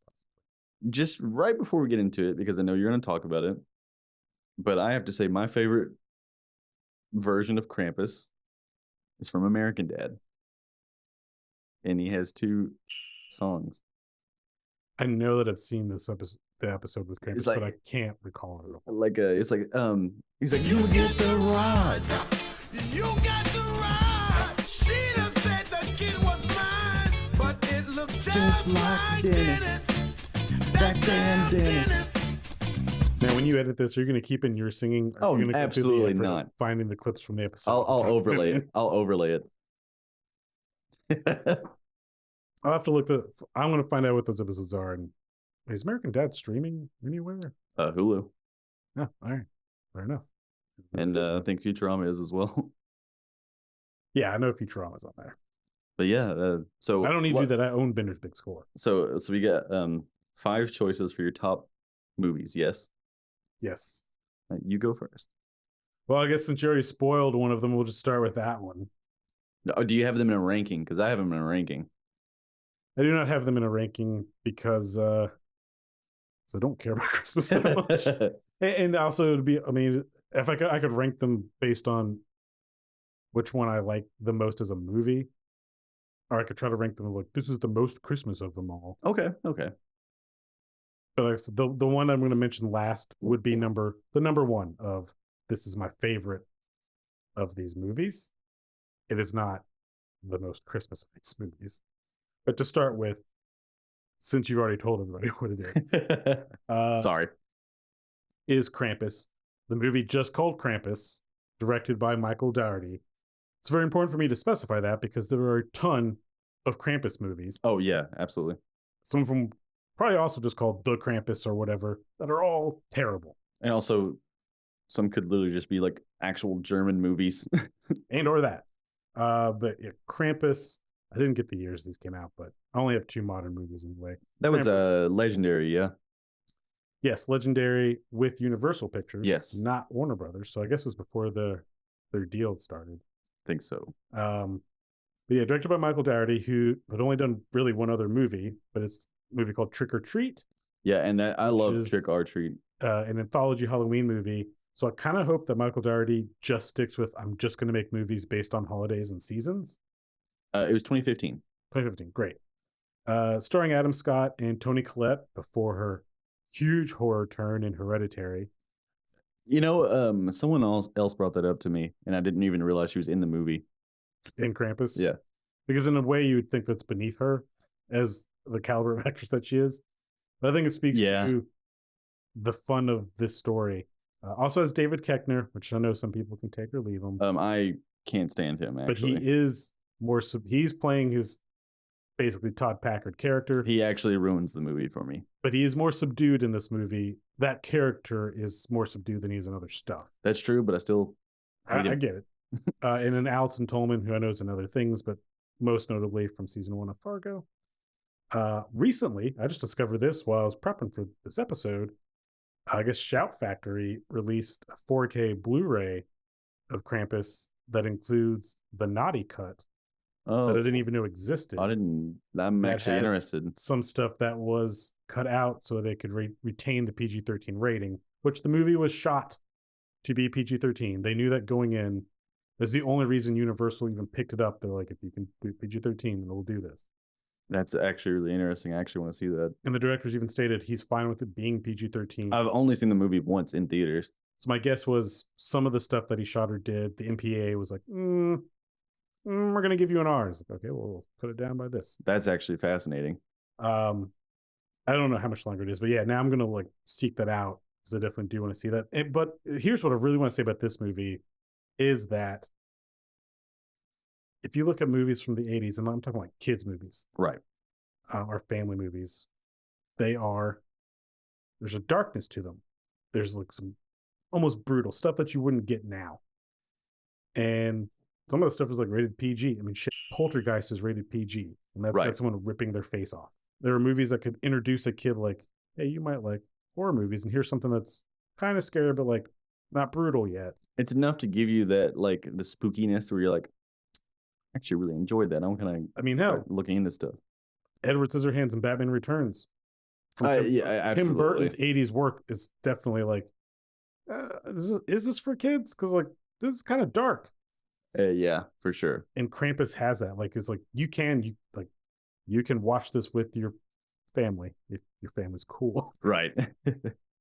Just right before we get into it, because I know you're going to talk about it, but I have to say my favorite version of Krampus is from American Dad. And he has 2 songs. I know that I've seen the episode with Krampus, like, but I can't recall it at all. Like it's like he's like, you get the ride. You got the ride. She done said the kid was mine, but it looked just like Dennis. Back then, Dennis. Now, when you edit this, are you going to keep in your singing? Or Oh, are you gonna go through the absolutely effort of not. Finding the clips from the episode. I'll overlay it. I'll overlay it. I'll have to look. I'm going to find out what those episodes are. And is American Dad streaming anywhere? Hulu. Yeah, all right, fair enough. And I think Futurama is as well. Yeah, I know Futurama's on there. But yeah, so I don't need to do that. I own Bender's Big Score. So we got 5 choices for your top movies. Yes, Yes. you go first. Well, I guess since you already spoiled one of them, we'll just start with that one. Do you have them in a ranking? Because I have them in a ranking. I do not have them in a ranking because I don't care about Christmas that much. And also, it'd be, I mean, if I could rank them based on which one I like the most as a movie, or I could try to rank them like this is the most Christmas of them all. Okay. But like I said, the one I'm going to mention last would be the number one of this is my favorite of these movies. It is not the most Christmas of these movies. But to start with, since you've already told everybody what it is, Sorry, is Krampus, the movie just called Krampus, directed by Michael Dougherty. It's very important for me to specify that because there are a ton of Krampus movies. Oh yeah, absolutely. Some from probably also just called The Krampus or whatever that are all terrible. And also, some could literally just be like actual German movies. And or that. But yeah, Krampus. I didn't get the years these came out, but I only have 2 modern movies anyway. That was Krampus. Legendary, yeah. Yes, Legendary with Universal Pictures. Yes. Not Warner Brothers. So I guess it was before their deal started. I think so. But yeah, directed by Michael Dougherty, who had only done really one other movie, but it's a movie called Trick or Treat. Yeah, and I love is, Trick or Treat. An anthology Halloween movie So I kind of hope that Michael Dougherty just sticks with, I'm just going to make movies based on holidays and seasons. It was 2015. 2015, great. Starring Adam Scott and Toni Collette before her huge horror turn in Hereditary. You know, someone else brought that up to me, and I didn't even realize she was in the movie. In Krampus? Yeah. Because in a way, you would think that's beneath her as the caliber of actress that she is. But I think it speaks to the fun of this story. Also has David Koechner, which I know some people can take or leave him. I can't stand him, actually. But he is more, he's playing his basically Todd Packard character. He actually ruins the movie for me. But he is more subdued in this movie. That character is more subdued than he is in other stuff. That's true, but I still I get it. And then Alison Tolman, who I know is in other things, but most notably from season 1 of Fargo. Recently, I just discovered this while I was prepping for this episode. I guess Shout Factory released a 4K Blu-ray of Krampus that includes the naughty cut that I didn't even know existed. I'm actually interested. Some stuff that was cut out so they could retain the PG-13 rating, which the movie was shot to be PG-13. They knew that going in. That's the only reason Universal even picked it up. They're like, if you can do PG-13, then we'll do this. That's actually really interesting. I actually want to see that. And the director's even stated he's fine with it being PG-13. I've only seen the movie once in theaters. So my guess was some of the stuff that he shot or did, the MPA was like, we're going to give you an R. It's like, okay, well, we'll put it down by this. That's actually fascinating. I don't know how much longer it is, but yeah, now I'm going to like seek that out because I definitely do want to see that. But here's what I really want to say about this movie is that if you look at movies from the 80s, and I'm talking like kids movies, right, or family movies, there's a darkness to them. There's like some almost brutal stuff that you wouldn't get now. And some of the stuff is like rated PG. I mean, shit, Poltergeist is rated PG. And that's someone ripping their face off. There are movies that could introduce a kid like, hey, you might like horror movies, and here's something that's kind of scary, but like not brutal yet. It's enough to give you that, like, the spookiness where you're like, actually really enjoyed that. I'm kind of start looking into stuff. Edward Scissorhands and Batman Returns. Yeah, absolutely. Tim Burton's 80s work is definitely like, is this for kids? Because like this is kind of dark. Yeah, for sure. And Krampus has that. Like it's like you can watch this with your family if your family's cool, right?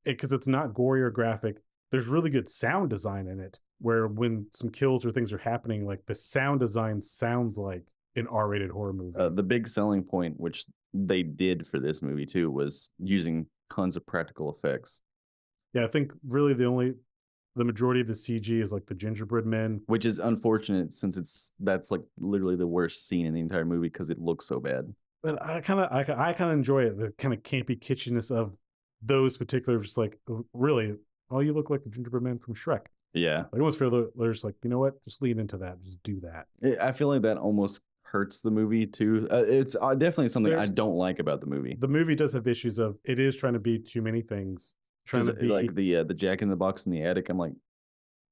Because it's not gory or graphic. There's really good sound design in it, where when some kills or things are happening, like the sound design sounds like an R-rated horror movie. The big selling point, which they did for this movie too, was using tons of practical effects. Yeah, I think really the majority of the CG is like the gingerbread men, which is unfortunate since that's like literally the worst scene in the entire movie because it looks so bad. But I kind of enjoy it, the kind of campy kitschiness of those particular, just like really, oh, you look like the gingerbread man from Shrek. Yeah, I almost feel they're just like, you know what, just lean into that, just do that. I feel like that almost hurts the movie too. It's definitely something I don't like about the movie. The movie does have issues of it is trying to be too many things. Trying to be like the Jack in the Box in the attic. I'm like,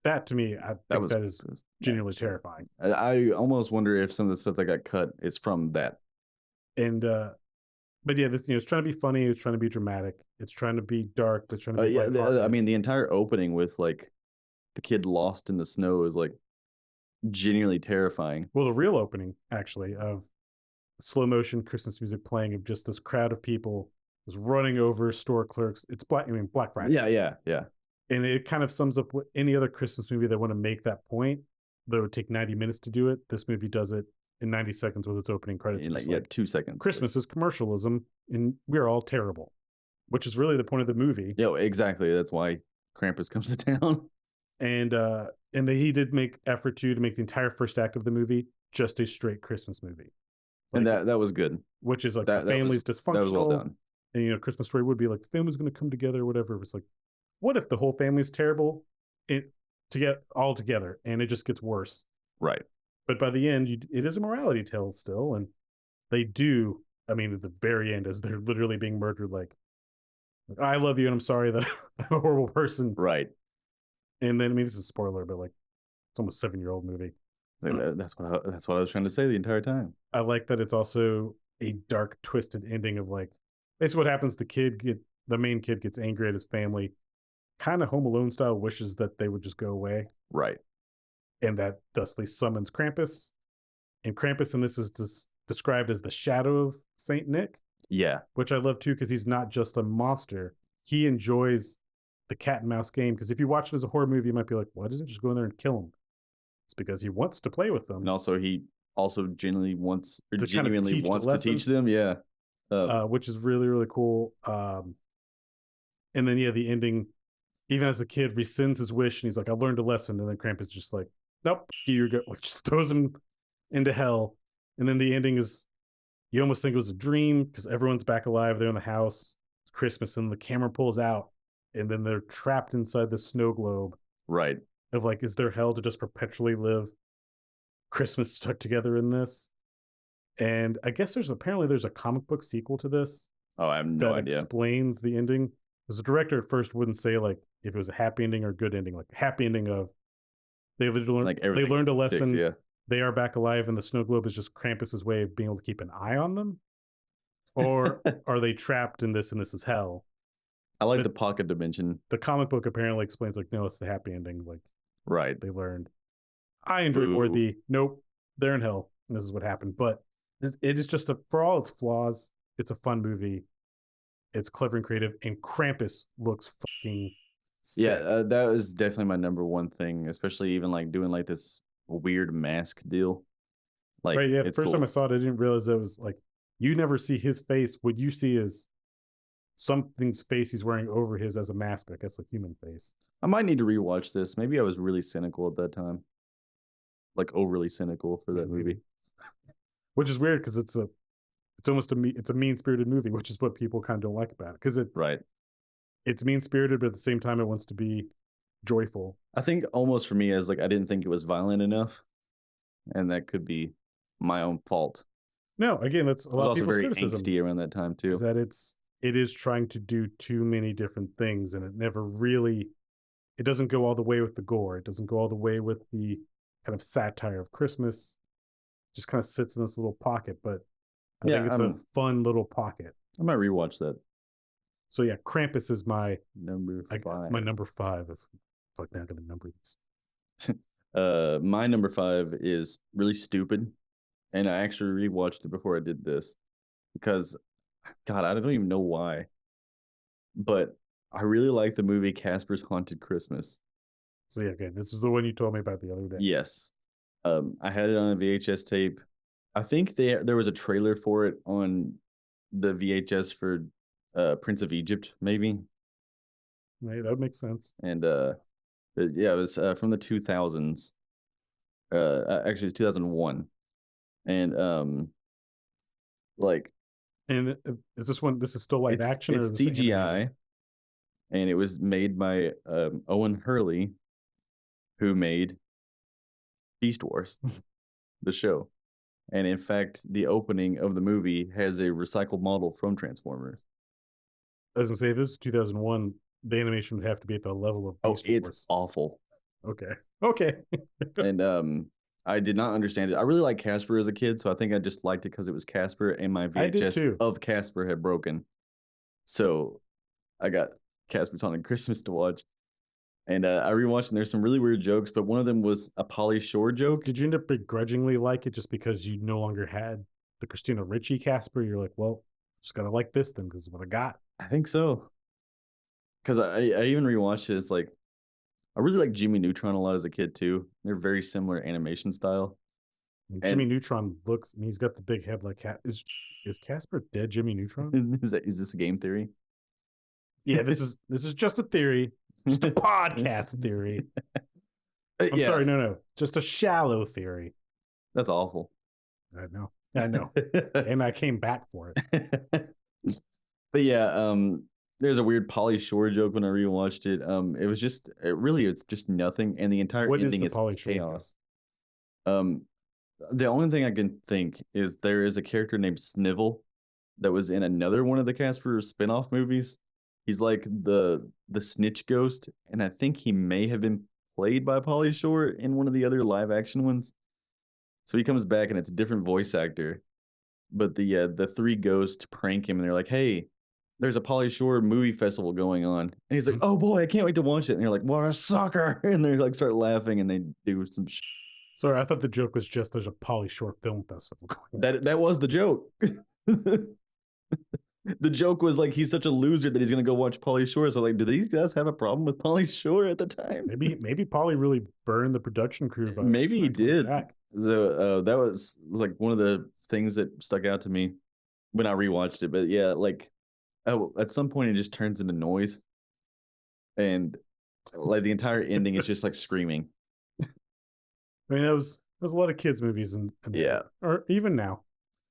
that to me, I think that is genuinely terrifying. I almost wonder if some of the stuff that got cut is from that. And but yeah, this, it's trying to be funny. It's trying to be dramatic. It's trying to be dark. It's trying to be I mean, the entire opening with like the kid lost in the snow is like genuinely terrifying. Well, the real opening actually of slow motion Christmas music playing of just this crowd of people is running over store clerks. It's Black Friday. Yeah. And it kind of sums up what any other Christmas movie that want to make that point, that would take 90 minutes to do it. This movie does it in 90 seconds with its opening credits. In like 2 seconds. Christmas is commercialism, and we're all terrible, which is really the point of the movie. Yeah, exactly. That's why Krampus comes to town. And he did make effort to make the entire first act of the movie just a straight Christmas movie. Like, and that was good. Which is like the family's dysfunctional. That was well done. And Christmas story would be like the family's going to come together or whatever. It's like, what if the whole family's terrible to get all together and it just gets worse? Right. But by the end, it is a morality tale still. And they do, I mean, at the very end, as they're literally being murdered, like I love you and I'm sorry that I'm a horrible person. Right. And then, I mean, this is a spoiler, but like it's almost a 7-year-old movie. That's what I was trying to say the entire time. I like that it's also a dark, twisted ending of like, basically what happens, the main kid gets angry at his family kind of Home Alone style wishes that they would just go away, Right. and that thusly summons Krampus. And Krampus in this is described as the shadow of Saint Nick, Yeah. which I love too because he's not just a monster. He enjoys the cat and mouse game, because if you watch it as a horror movie, you might be like, why doesn't he just go in there and kill him? It's because he wants to play with them. And also, he also genuinely wants To kind of genuinely teach the wants to teach lesson. them. Yeah. Which is really, really cool. And then, yeah, the ending, even as a kid, rescinds his wish, and he's like, I learned a lesson. And then Krampus just like, nope, you're good. Like, just throws him into hell. And then the ending is, you almost think it was a dream because everyone's back alive. They're in the house. It's Christmas, and the camera pulls out, and then they're trapped inside the snow globe Right. of like, is there hell to just perpetually live Christmas stuck together in this? And I guess there's a comic book sequel to this Oh, I have no that idea. explains the ending. Because the director at first wouldn't say like if it was a happy ending or a good ending. Like happy ending of they Like they everything learned a sticks, lesson. Yeah. They are back alive, and the snow globe is just Krampus's way of being able to keep an eye on them. Or are they trapped in this and this is hell? I like But- the pocket dimension. The comic book apparently explains like, no, it's the happy ending. Like Right. they learned. I enjoy more Ooh. the nope, they're in hell, and this is what happened. But it is just for all its flaws, it's a fun movie. It's clever and creative, and Krampus looks fucking sick. Yeah, that was definitely my number one thing, especially even like doing like this weird mask deal. Like, right. Yeah. The it's first cool. time I saw it, I didn't realize it was like you never see his face. What you see is something's face he's wearing over his as a mask, I guess a human face. I might need to rewatch this. Maybe I was really cynical at that time, like overly cynical for that movie. Which is weird because it's almost it's a mean spirited movie, which is what people kind of don't like about it. Because Right. it's mean spirited, but at the same time, it wants to be joyful. I think almost for me as like I didn't think it was violent enough, and that could be my own fault. No, again, that's a I was lot of also people's very criticism. angsty around that time too. Is that it is trying to do too many different things, and it never really, it doesn't go all the way with the gore. It doesn't go all the way with the kind of satire of Christmas. It just kind of sits in this little pocket, but I Yeah, think it's a fun little pocket. I might rewatch that. So yeah, Krampus is my Number 5. my number 5. If I'm not going to number these. My number 5 is really stupid, and I actually rewatched it before I did this because, God, I don't even know why, but I really like the movie Casper's Haunted Christmas. So yeah, again, this is the one you told me about the other day. Yes, I had it on a VHS tape. I think there was a trailer for it on the VHS for Prince of Egypt, maybe. Right, that would make sense. And yeah, it was from the 2000s. Actually, it's 2001, and like, And is this one? This is still live action, or it's is this CGI, animated? and it was made by Owen Hurley, who made Beast Wars, the show. And in fact, the opening of the movie has a recycled model from Transformers. I was gonna say, if this is 2001, the animation would have to be at the level of Beast It's Wars. awful. Okay. And I did not understand it. I really liked Casper as a kid, so I think I just liked it because it was Casper, and my I did too. VHS of Casper had broken. So I got Casper's Haunted Christmas to watch. And I rewatched, and there's some really weird jokes, but one of them was a Pauly Shore joke. Did you end up begrudgingly like it just because you no longer had the Christina Ricci Casper? You're like, well, just gotta like this then because it's what I got. I think so. Because I even rewatched it. It's like, I really like Jimmy Neutron a lot as a kid, too. They're very similar animation style. I mean, Jimmy Neutron looks, I mean, he's got the big head like is Casper dead, Jimmy Neutron? Is this a game theory? Yeah, this is just a theory. Just a podcast theory. I'm Yeah, sorry, no. Just a shallow theory. that's awful. I know. And I came back for it. But yeah, there's a weird Pauly Shore joke when I rewatched it. It's just nothing, and the entire What is ending the is Pauly Shore chaos. The only thing I can think is there is a character named Snivel that was in another one of the Casper spin-off movies. He's like the snitch ghost, and I think he may have been played by Pauly Shore in one of the other live action ones. So he comes back, and it's a different voice actor. But the three ghosts prank him, and they're like, "Hey, there's a Pauly Shore movie festival going on, and he's like, "Oh boy, I can't wait to watch it." And you're like, "What a sucker!" And they like start laughing, and they do some. Sorry, I thought the joke was just there's a Pauly Shore film festival going on. That was the joke. The joke was like he's such a loser that he's gonna go watch Pauly Shore. So like, do these guys have a problem with Pauly Shore at the time? Maybe Pauly really burned the production crew. By Maybe he did. Jack. So that was like one of the things that stuck out to me when I rewatched it. But yeah, like at some point it just turns into noise, and like the entire ending is just like screaming. I mean, there was a lot of kids movies and Yeah, or even now.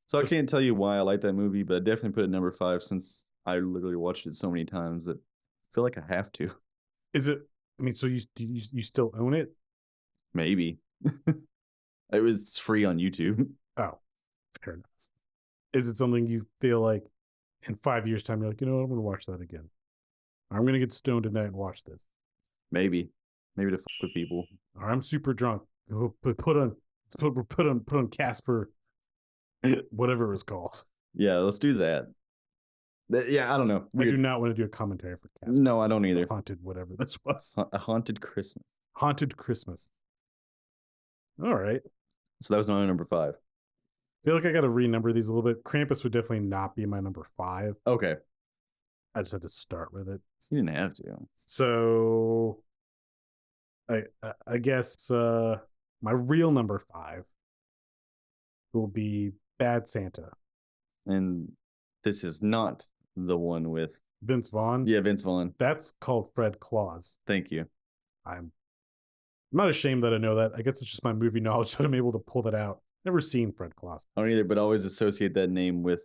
so I can't tell you why I like that movie, but I definitely put it number 5 since I literally watched it so many times that I feel like I have to. Is it? I mean, so you still own it? Maybe. It was free on YouTube. Oh, fair enough. Is it something you feel like in 5 years' time you're like, you know what, I'm going to watch that again? Or I'm going to get stoned tonight and watch this. Maybe to fuck with people. Or I'm super drunk. Put on Casper, whatever it was called. Yeah, let's do that. Yeah, I don't know. I do not want to do a commentary for Casper. No, I don't either. Haunted, whatever this was. A haunted Christmas. Haunted Christmas. All right. So that was my number 5. I feel like I got to renumber these a little bit. Krampus would definitely not be my number 5. Okay. I just had to start with it. You didn't have to. So I guess my real number 5 will be Bad Santa. And this is not the one with Vince Vaughn. Yeah, Vince Vaughn. That's called Fred Claus. Thank you. I'm not ashamed that I know that. I guess it's just my movie knowledge that I'm able to pull that out. Never seen Fred Claus. I don't either, but I always associate that name with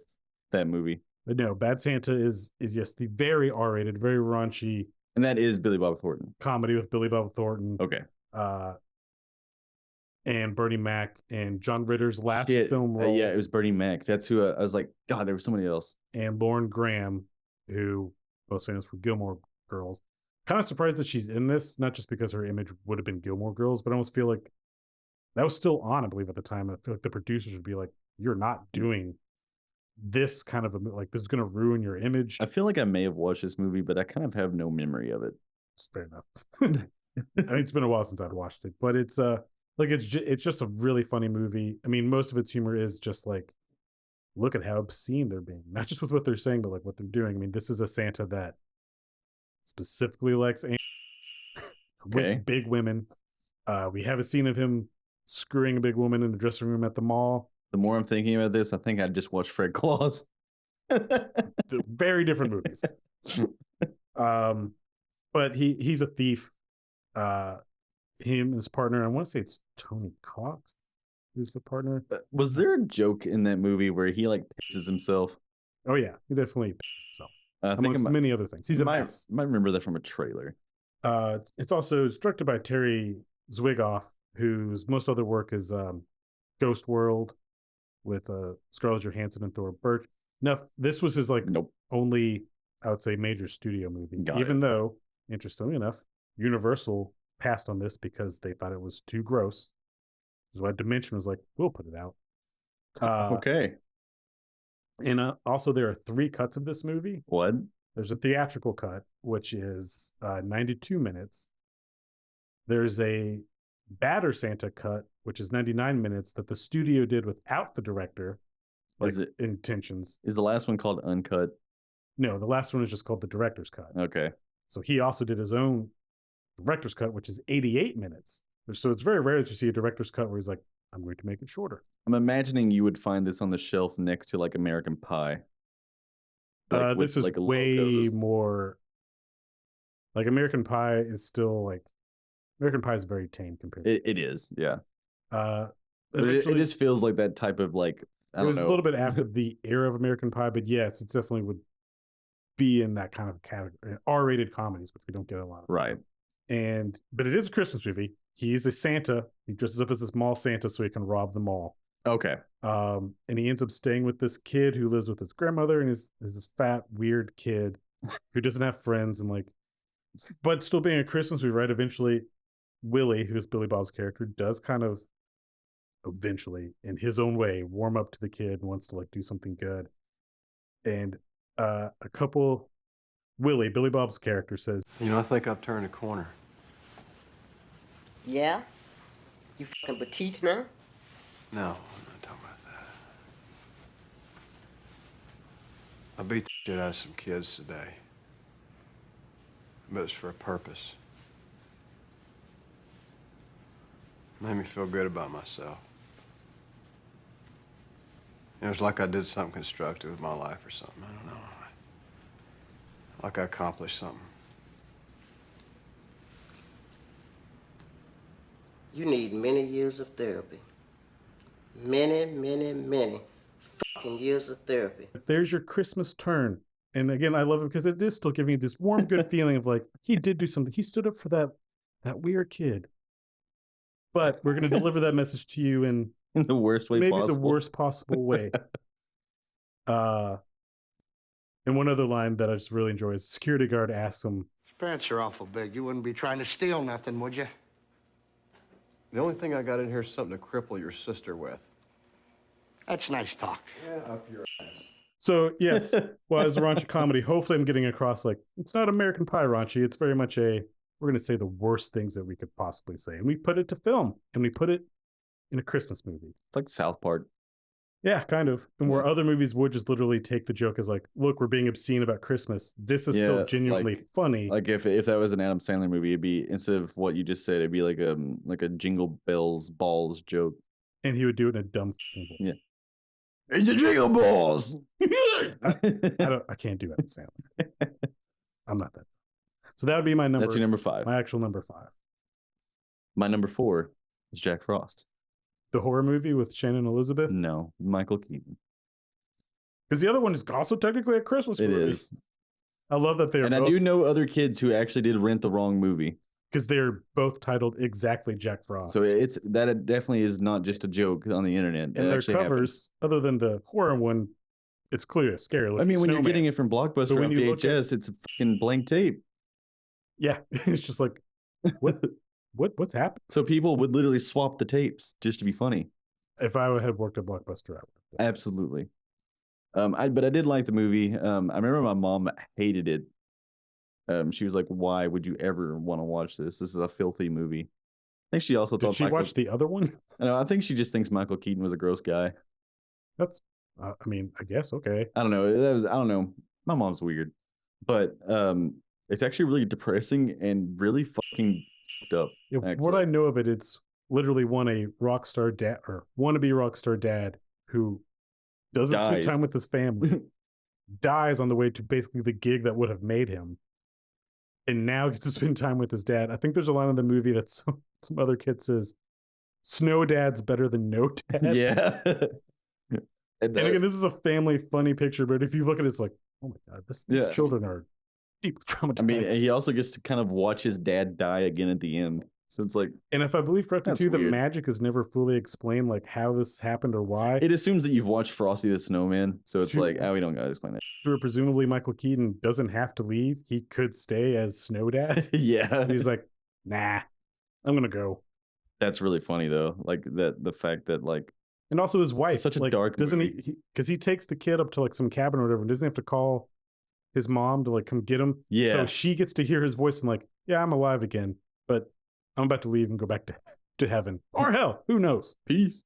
that movie. But no, Bad Santa is just the very R-rated, very raunchy. And that is Billy Bob Thornton. Comedy with Billy Bob Thornton. Okay. And Bernie Mac and John Ritter's last film role. Yeah, it was Bernie Mac. That's who I was like, God, there was somebody else. And Lauren Graham, who most famous for Gilmore Girls. Kind of surprised that she's in this, not just because her image would have been Gilmore Girls, but I almost feel like that was still on, I believe, at the time. I feel like the producers would be like, you're not doing this kind of like, this is going to ruin your image. I feel like I may have watched this movie, but I kind of have no memory of it. It's fair enough. I mean, it's been a while since I'd watched it, but it's like it's just a really funny movie. I mean, most of its humor is just like, look at how obscene they're being, not just with what they're saying, but like what they're doing. I mean, this is a Santa that specifically likes with big women. We have a scene of him screwing a big woman in the dressing room at the mall. The more I'm thinking about this, I think I just watched Fred Claus. Very different movies. But he's a thief. Him and his partner, I want to say it's Tony Cox, who's the partner. Was there a joke in that movie where he like pisses himself? Oh yeah, he definitely pisses himself. I think many other things. He's a mess. Might remember that from a trailer. It's directed by Terry Zwigoff, whose most other work is Ghost World with Scarlett Johansson and Thor Birch. Now, this was his only, I would say, major studio movie. Even though, interestingly enough, Universal passed on this because they thought it was too gross. This is why Dimension was like, we'll put it out. Okay. And also, there are 3 cuts of this movie. What? There's a theatrical cut, which is 92 minutes. There's a Badder Santa cut, which is 99 minutes, that the studio did without the director. Like, intentions. Is the last one called Uncut? No, the last one is just called the director's cut. Okay. So he also did his own director's cut, which is 88 minutes. So it's very rare that you see a director's cut where he's like, I'm going to make it shorter. I'm imagining you would find this on the shelf next to like American Pie. Like this is like way more. Like American Pie is still like, American Pie is very tame compared to it is, yeah. It just feels like that type of like, I don't know. It was a little bit after the era of American Pie, but yes, it definitely would be in that kind of category. R-rated comedies, which we don't get a lot of. Right. But it is a Christmas movie. He's a Santa. He dresses up as this mall Santa so he can rob the mall. Okay. And he ends up staying with this kid who lives with his grandmother, and is this fat, weird kid who doesn't have friends, and like, but still being a Christmas movie, right? Eventually, Willie, who's Billy Bob's character, does kind of eventually, in his own way, warm up to the kid and wants to like do something good. And a couple. Willie, Billy Bob's character, says, I think I've turned a corner. Yeah? You fucking petite now? No, I'm not talking about that. I beat the shit out of some kids today. But it's for a purpose. It made me feel good about myself. It was like I did something constructive with my life or something. I don't know. Like I accomplished something. You need many years of therapy. Many fucking years of therapy. there's your Christmas turn. And again, I love it because it is still giving you this warm, good feeling of like, he did do something. He stood up for that weird kid. But we're going to deliver that message to you in the worst way maybe possible. the worst possible way. And one other line that I just really enjoy is security guard asks him, His pants are awful big. You wouldn't be trying to steal nothing, would you? The only thing I got in here is something to cripple your sister with. That's nice talk. Yeah, up your ass. So yes, well, as a raunchy comedy, hopefully I'm getting across like it's not American Pie raunchy. It's very much we're going to say the worst things that we could possibly say, and we put it to film, and we put it in a Christmas movie. It's like South Park. Yeah, kind of. And where other movies would just literally take the joke as like, look, we're being obscene about Christmas. This is still genuinely funny. Like if that was an Adam Sandler movie, it'd be, instead of what you just said, it'd be like a Jingle Bells balls joke. And he would do it in a dumb voice. Yeah. It's a Jingle Balls. I can't do Adam Sandler. I'm not that. So that would be my number. That's your number 5. My actual number 5. My number 4 is Jack Frost. The horror movie with Shannon Elizabeth? No, Michael Keaton. Because the other one is also technically a Christmas movie. It is. I love that they're and both, I do know other kids who actually did rent the wrong movie. because they're both titled exactly Jack Frost. So it definitely is not just a joke on the internet. and their covers, other than the horror one, it's clearly a scary looking I mean, when you're snowman. getting it from Blockbuster when on you look VHS, it's a fucking blank tape. Yeah, it's just like, what's happened? So people would literally swap the tapes just to be funny. If I had worked at Blockbuster, I would. Absolutely. But I did like the movie. I remember my mom hated it. She was like, "Why would you ever want to watch this? This is a filthy movie." I think she also Did thought she watch the other one? I think she just thinks Michael Keaton was a gross guy. That's, I mean, I guess, okay. I don't know. I don't know. My mom's weird, but it's actually really depressing and really fucking fucked up. Yeah, actually. what I know of it, it's literally a rock star dad or wannabe rock star dad who doesn't spend Dies. time with his family, dies on the way to basically the gig that would have made him, and now gets to spend time with his dad. I think there's a line in the movie that some other kid says, "Snow dad's better than no dad." Yeah. And again, this is a family funny picture, but if you look at it, it's like, oh my god, these children are deeply traumatized. I mean, he also gets to kind of watch his dad die again at the end. So it's like, and if I believe correctly, That's too, the weird. magic is never fully explained, like how this happened or why. it assumes that you've watched Frosty the Snowman. So it's Shoot. like, we don't gotta explain that. Where presumably Michael Keaton doesn't have to leave. He could stay as Snow Dad. Yeah. He's like, nah, I'm gonna go. That's really funny though. Like the fact that like, And also his wife. It's such a like, dark doesn't movie. he? Because he takes the kid up to like some cabin or whatever, and doesn't have to call his mom to like come get him. Yeah. So she gets to hear his voice and like, yeah, I'm alive again, but I'm about to leave and go back to heaven or hell. Who knows? peace.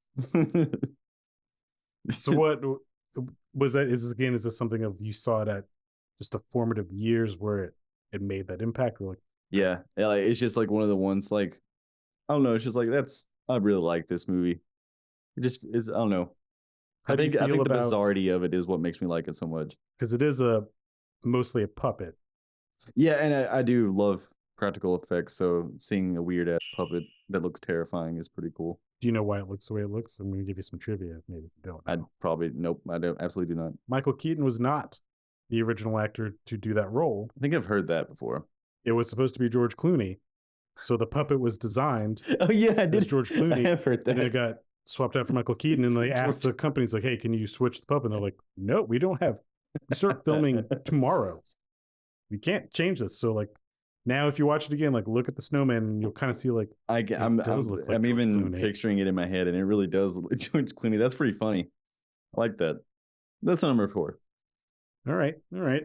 So what was that? Is this something of you saw it at just the formative years where it made that impact? Or like, Yeah. Like, it's just like one of the ones like, I don't know. It's just like, I really like this movie. It just is, I don't know. how do you I feel think the about, bizarrety of it is what makes me like it so much. because it is mostly a puppet. Yeah, and I do love practical effects, so seeing a weird ass puppet that looks terrifying is pretty cool. Do you know why it looks the way it looks? I'm going to give you some trivia. Maybe if you don't. I'd know. probably nope, I don't absolutely do not. Michael Keaton was not the original actor to do that role. I think I've heard that before. It was supposed to be George Clooney. So the puppet was designed Oh yeah, I as did. George Clooney. I have heard And it that. got swapped out for Michael Keaton. And they asked the companies, like, hey, can you switch the puppet? And they're like, no, we don't have. We start filming tomorrow. We can't change this. So, like, now if you watch it again, like, look at the snowman and you'll kind of see, like, I'm does look like I'm George even Clooney. picturing it in my head, and it really does look like George Clooney. That's pretty funny. I like that. That's number 4. All right. All right.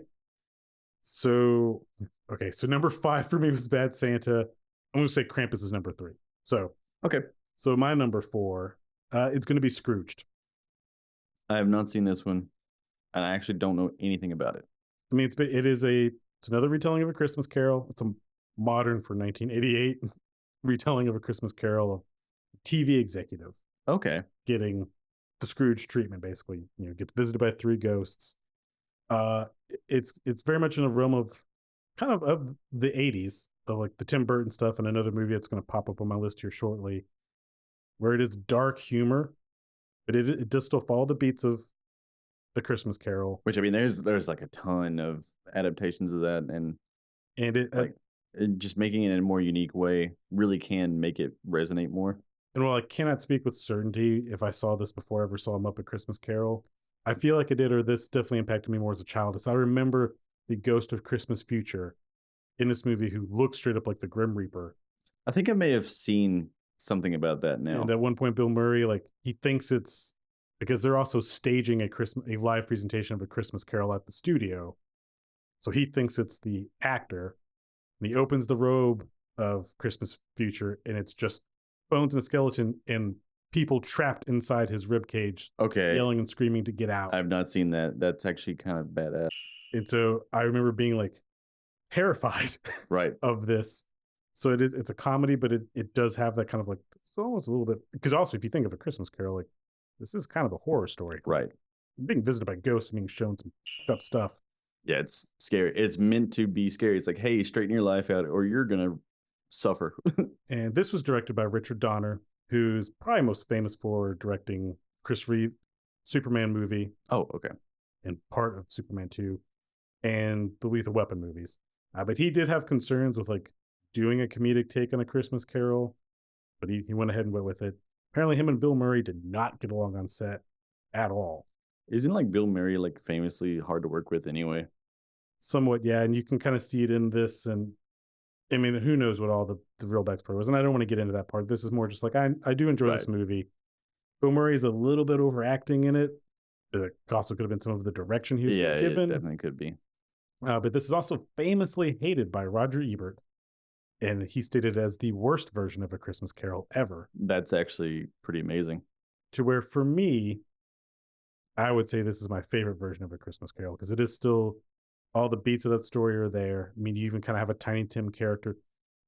So, okay. So number 5 for me was Bad Santa. I'm going to say Krampus is number 3. So, Okay. so my number 4, it's going to be Scrooged. I have not seen this one, and I actually don't know anything about it. I mean, it's another retelling of A Christmas Carol. It's a modern for 1988 retelling of A Christmas Carol of a TV executive Okay. getting the Scrooge treatment, basically. Gets visited by 3 ghosts. It's very much in the realm of kind of the 80s, of like the Tim Burton stuff, and another movie that's going to pop up on my list here shortly, where it is dark humor, but it does still follow the beats of A Christmas Carol. Which, I mean, there's like a ton of adaptations of that, and it just making it in a more unique way really can make it resonate more. And while I cannot speak with certainty if I saw this before I ever saw Muppet Christmas Carol, I feel like it did, or this definitely impacted me more as a child. As I remember the ghost of Christmas Future in this movie, who looks straight up like the Grim Reaper. I think I may have seen something about that now. And at one point, Bill Murray, like, he thinks it's because they're also staging a live presentation of A Christmas Carol at the studio. So he thinks it's the actor, and he opens the robe of Christmas Future, and it's just bones and a skeleton and people trapped inside his rib cage, Okay. yelling and screaming to get out. I've not seen that. That's actually kind of badass. And so I remember being like terrified Right. of this. So it's a comedy, but it does have that kind of like, it's almost a little bit, because also if you think of A Christmas Carol, like, this is kind of a horror story. Right. Being visited by ghosts and being shown some f***ed up stuff. Yeah, it's scary. It's meant to be scary. It's like, hey, straighten your life out or you're going to suffer. And this was directed by Richard Donner, who's probably most famous for directing Chris Reeve Superman movie Oh, okay. and part of Superman 2 and the Lethal Weapon movies. But he did have concerns with like doing a comedic take on A Christmas Carol, but he went ahead and went with it. Apparently him and Bill Murray did not get along on set at all. Isn't like Bill Murray like famously hard to work with anyway? Somewhat, yeah. And you can kind of see it in this. And I mean, who knows what all the real backstory was. And I don't want to get into that part. This is more just like, I do enjoy this movie. Bill Murray is a little bit overacting in it. It also could have been some of the direction he was given. It definitely could be. But this is also famously hated by Roger Ebert. And he stated it as the worst version of A Christmas Carol ever. That's actually pretty amazing. To where, for me, I would say this is my favorite version of A Christmas Carol, because it is still, all the beats of that story are there. I mean, you even kind of have a Tiny Tim character.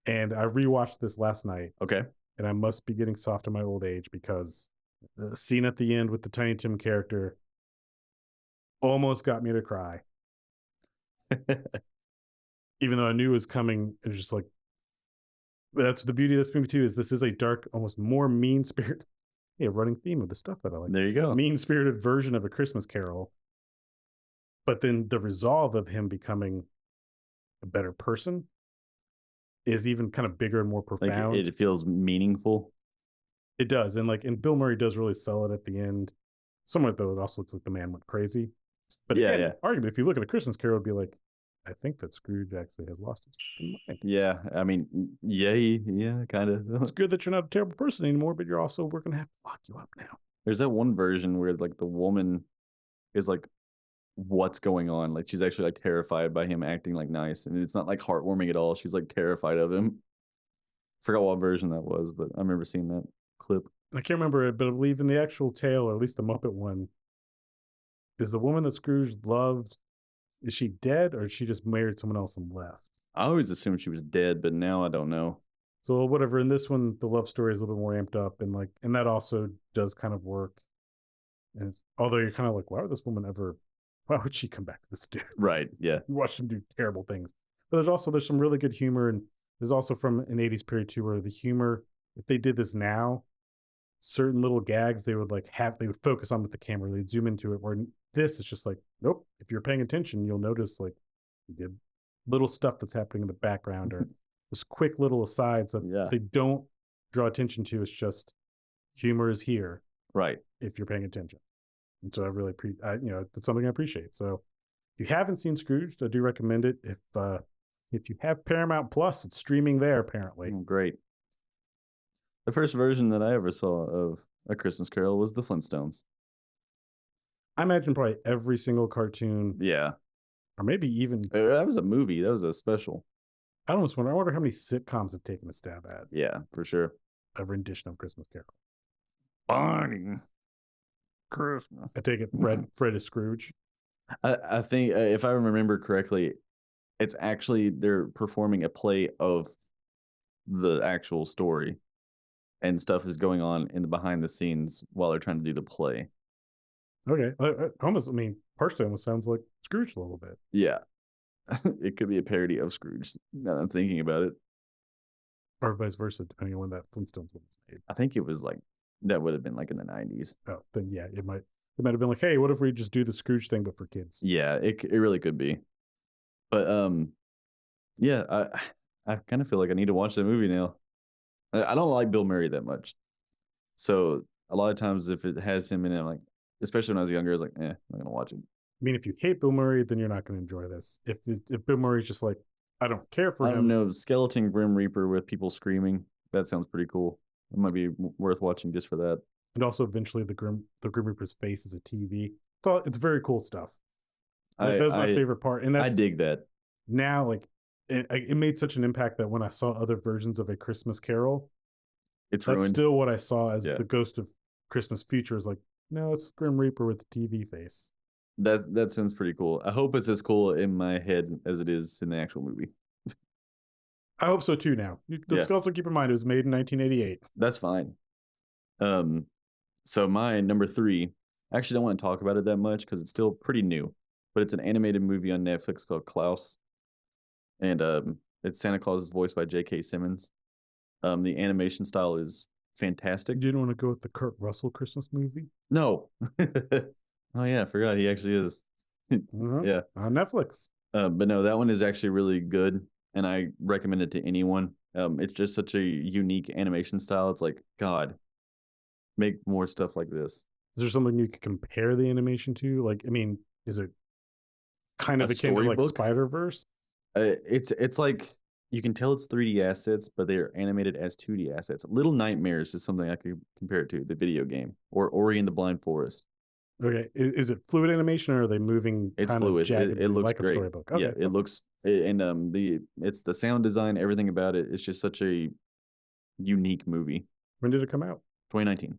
And I rewatched this last night. Okay. And I must be getting soft in my old age, because the scene at the end with the Tiny Tim character almost got me to cry. Even though I knew it was coming, it was just like, that's the beauty of this movie too, is this is a dark, almost more mean-spirited, running theme of the stuff that I like. There you go. Mean-spirited version of A Christmas Carol. But then the resolve of him becoming a better person is even kind of bigger and more profound. Like it feels meaningful. It does. And Bill Murray does really sell it at the end. Somewhat, though, it also looks like the man went crazy. But again, arguably, if you look at A Christmas Carol, it would be like, I think that Scrooge actually has lost his fucking mind. Yeah. I mean, yeah, kind of. It's good that you're not a terrible person anymore, but we're going to have to lock you up now. There's that one version where like the woman is like, what's going on? Like she's actually like terrified by him acting like nice, and it's not like heartwarming at all. She's like terrified of him. Forgot what version that was, but I remember seeing that clip. I can't remember it, but I believe in the actual tale, or at least the Muppet one, is the woman that Scrooge loved, is she dead, or she just married someone else and left? I always assumed she was dead, but now I don't know. So whatever, in this one, the love story is a little bit more amped up, and that also does kind of work. And although you're kind of like, why would she come back to this dude? Right, yeah. You watch him do terrible things. But there's some really good humor, and there's also from an 80s period too, where the humor, if they did this now, certain little gags they would focus on with the camera, they'd zoom into it, where this is just like, nope, if you're paying attention, you'll notice like the little stuff that's happening in the background, or just quick little asides that they don't draw attention to. It's just humor is here, right, if you're paying attention. And so I really that's something I appreciate. So if you haven't seen Scrooged, I do recommend it. If you have Paramount Plus, it's streaming there apparently. Great. The first version that I ever saw of A Christmas Carol was the Flintstones. I imagine probably every single cartoon or maybe even That was a movie. That was a special. I almost wonder. I wonder how many sitcoms have taken a stab at Yeah, for sure. a rendition of Christmas Carol. Bonnie. Christmas. I take it Fred is Scrooge. I think if I remember correctly, it's actually they're performing a play of the actual story, and stuff is going on in the behind the scenes while they're trying to do the play. Okay, almost. I mean, partially almost sounds like Scrooge a little bit. Yeah, it could be a parody of Scrooge. Now that I'm thinking about it, Or vice versa, depending on when that Flintstones one was made. I think it was like that would have been like in the 90s. Oh, then yeah, it might have been like, hey, what if we just do the Scrooge thing but for kids? Yeah, it really could be. But yeah, I kind of feel like I need to watch the movie now. I don't like Bill Murray that much, so a lot of times if it has him in it, I'm like, especially when I was younger, I was like, I'm not gonna watch it. I mean, if you hate Bill Murray, then you're not going to enjoy this. If Bill Murray's just like, I don't care for I him. don't know, Skeleton Grim Reaper with people screaming. That sounds pretty cool. It might be worth watching just for that. And also, eventually, the Grim Reaper's face is a TV. It's very cool stuff. That's my favorite part. And I dig that. Now, like, it made such an impact that when I saw other versions of A Christmas Carol, That's ruined. Still what I saw as Yeah. the Ghost of Christmas Future is like, no, it's Grim Reaper with the TV face. That sounds pretty cool. I hope it's as cool in my head as it is in the actual movie. I hope so too. Now, let's also keep in mind it was made in 1988. That's fine. So my number 3, I actually don't want to talk about it that much because it's still pretty new, but it's an animated movie on Netflix called Klaus, and it's Santa Claus is voiced by J.K. Simmons. The animation style is fantastic. You didn't want to go with the Kurt Russell Christmas movie? No. Oh yeah, I forgot he actually is. Yeah, on Netflix. But no, that one is actually really good, and I recommend it to anyone. It's just such a unique animation style. It's like, God, make more stuff like this. Is there something you could compare the animation to? Like, I mean, is it kind of akin to like Spider-Verse? It's like you can tell it's 3D assets, but they're animated as 2D assets. Little Nightmares is something I could compare it to, the video game, or Ori and the Blind Forest. Okay, is it fluid animation or are they moving? It's fluid. It looks like great. a storybook. Okay. Yeah, it looks, and it's the sound design, everything about it. It's just such a unique movie. When did it come out? 2019.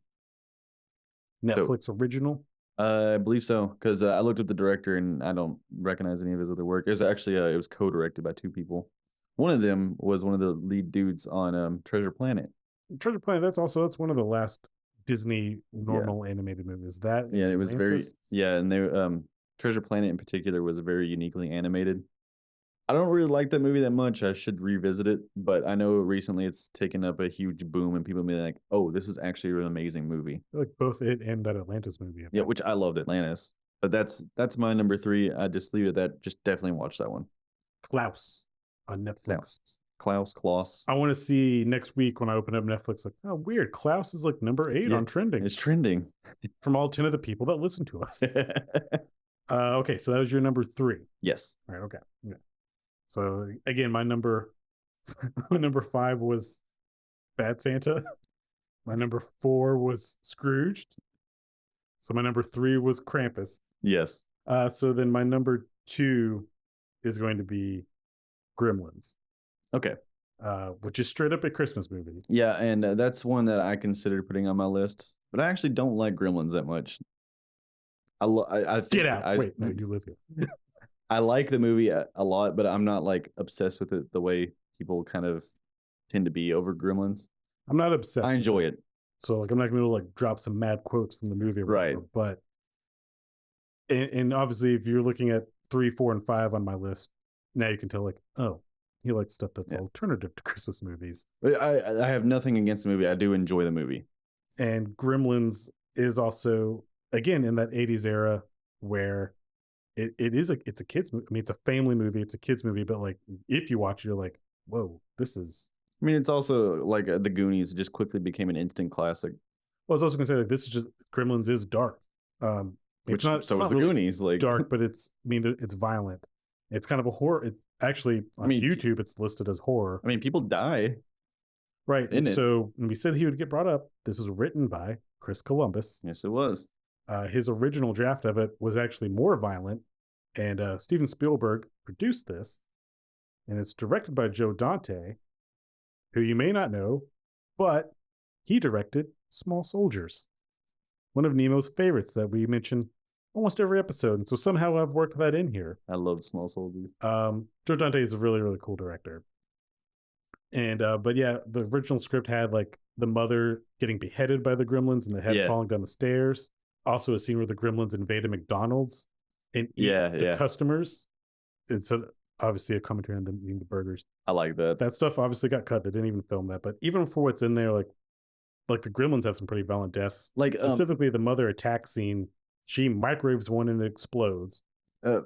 Netflix original. I believe so, because I looked up the director and I don't recognize any of his other work. It was actually it was co-directed by 2 people. One of them was one of the lead dudes on Treasure Planet. Treasure Planet. That's one of the last Disney normal animated movies. That Yeah, it was Atlantis? and they Treasure Planet in particular was very uniquely animated. I don't really like that movie that much. I should revisit it, but I know recently it's taken up a huge boom and people be like, "Oh, this is actually an amazing movie." Like both it and that Atlantis movie. Yeah, which I loved Atlantis. But that's my number 3. I just leave it at that. Just definitely watch that one. Klaus on Netflix. Klaus. I want to see next week when I open up Netflix. Like, oh, weird. Klaus is like number 8 on trending. It's trending from all 10 of the people that listen to us. Okay, so that was your number 3. Yes. All right. Okay. Yeah. So again, my number 5 was Bad Santa. My number 4 was Scrooged. So my number 3 was Krampus. Yes. So then my number 2 is going to be Gremlins. Okay. Which is straight up a Christmas movie. Yeah, and that's one that I considered putting on my list, but I actually don't like Gremlins that much. I Get out! Wait, no, you live here. I like the movie a lot, but I'm not like obsessed with it the way people kind of tend to be over Gremlins. I'm not obsessed. I enjoy it. So like, I'm not going to like drop some mad quotes from the movie, right? But and obviously, if you're looking at 3, 4, and 5 on my list, now you can tell like, oh, he likes stuff that's alternative to Christmas movies. I have nothing against the movie. I do enjoy the movie. And Gremlins is also, again, in that 80s era where it's a kid's movie. I mean, it's a family movie. It's a kid's movie. But like, if you watch it, you're like, whoa, this is... I mean, it's also like The Goonies just quickly became an instant classic. Well, I was also going to say, like, this is just... Gremlins is dark. It's not The Goonies. Like dark, but it's violent. It's kind of a horror. It's actually on YouTube. It's listed as horror. I mean, people die, right? And so when we said he would get brought up, this is written by Chris Columbus. Yes, it was. His original draft of it was actually more violent, And Steven Spielberg produced this, and it's directed by Joe Dante, who you may not know, but he directed Small Soldiers, one of Nemo's favorites that we mention almost every episode. And so somehow I've worked that in here. I love Small Soldiers. Joe Dante is a really, really cool director. And but yeah, the original script had like the mother getting beheaded by the gremlins and the head falling down the stairs. Also a scene where the gremlins invade a McDonald's and eat the customers. And so obviously a commentary on them eating the burgers. I like that. That stuff obviously got cut. They didn't even film that. But even for what's in there, like the gremlins have some pretty violent deaths. Like specifically the mother attack scene, she microwaves one and it explodes.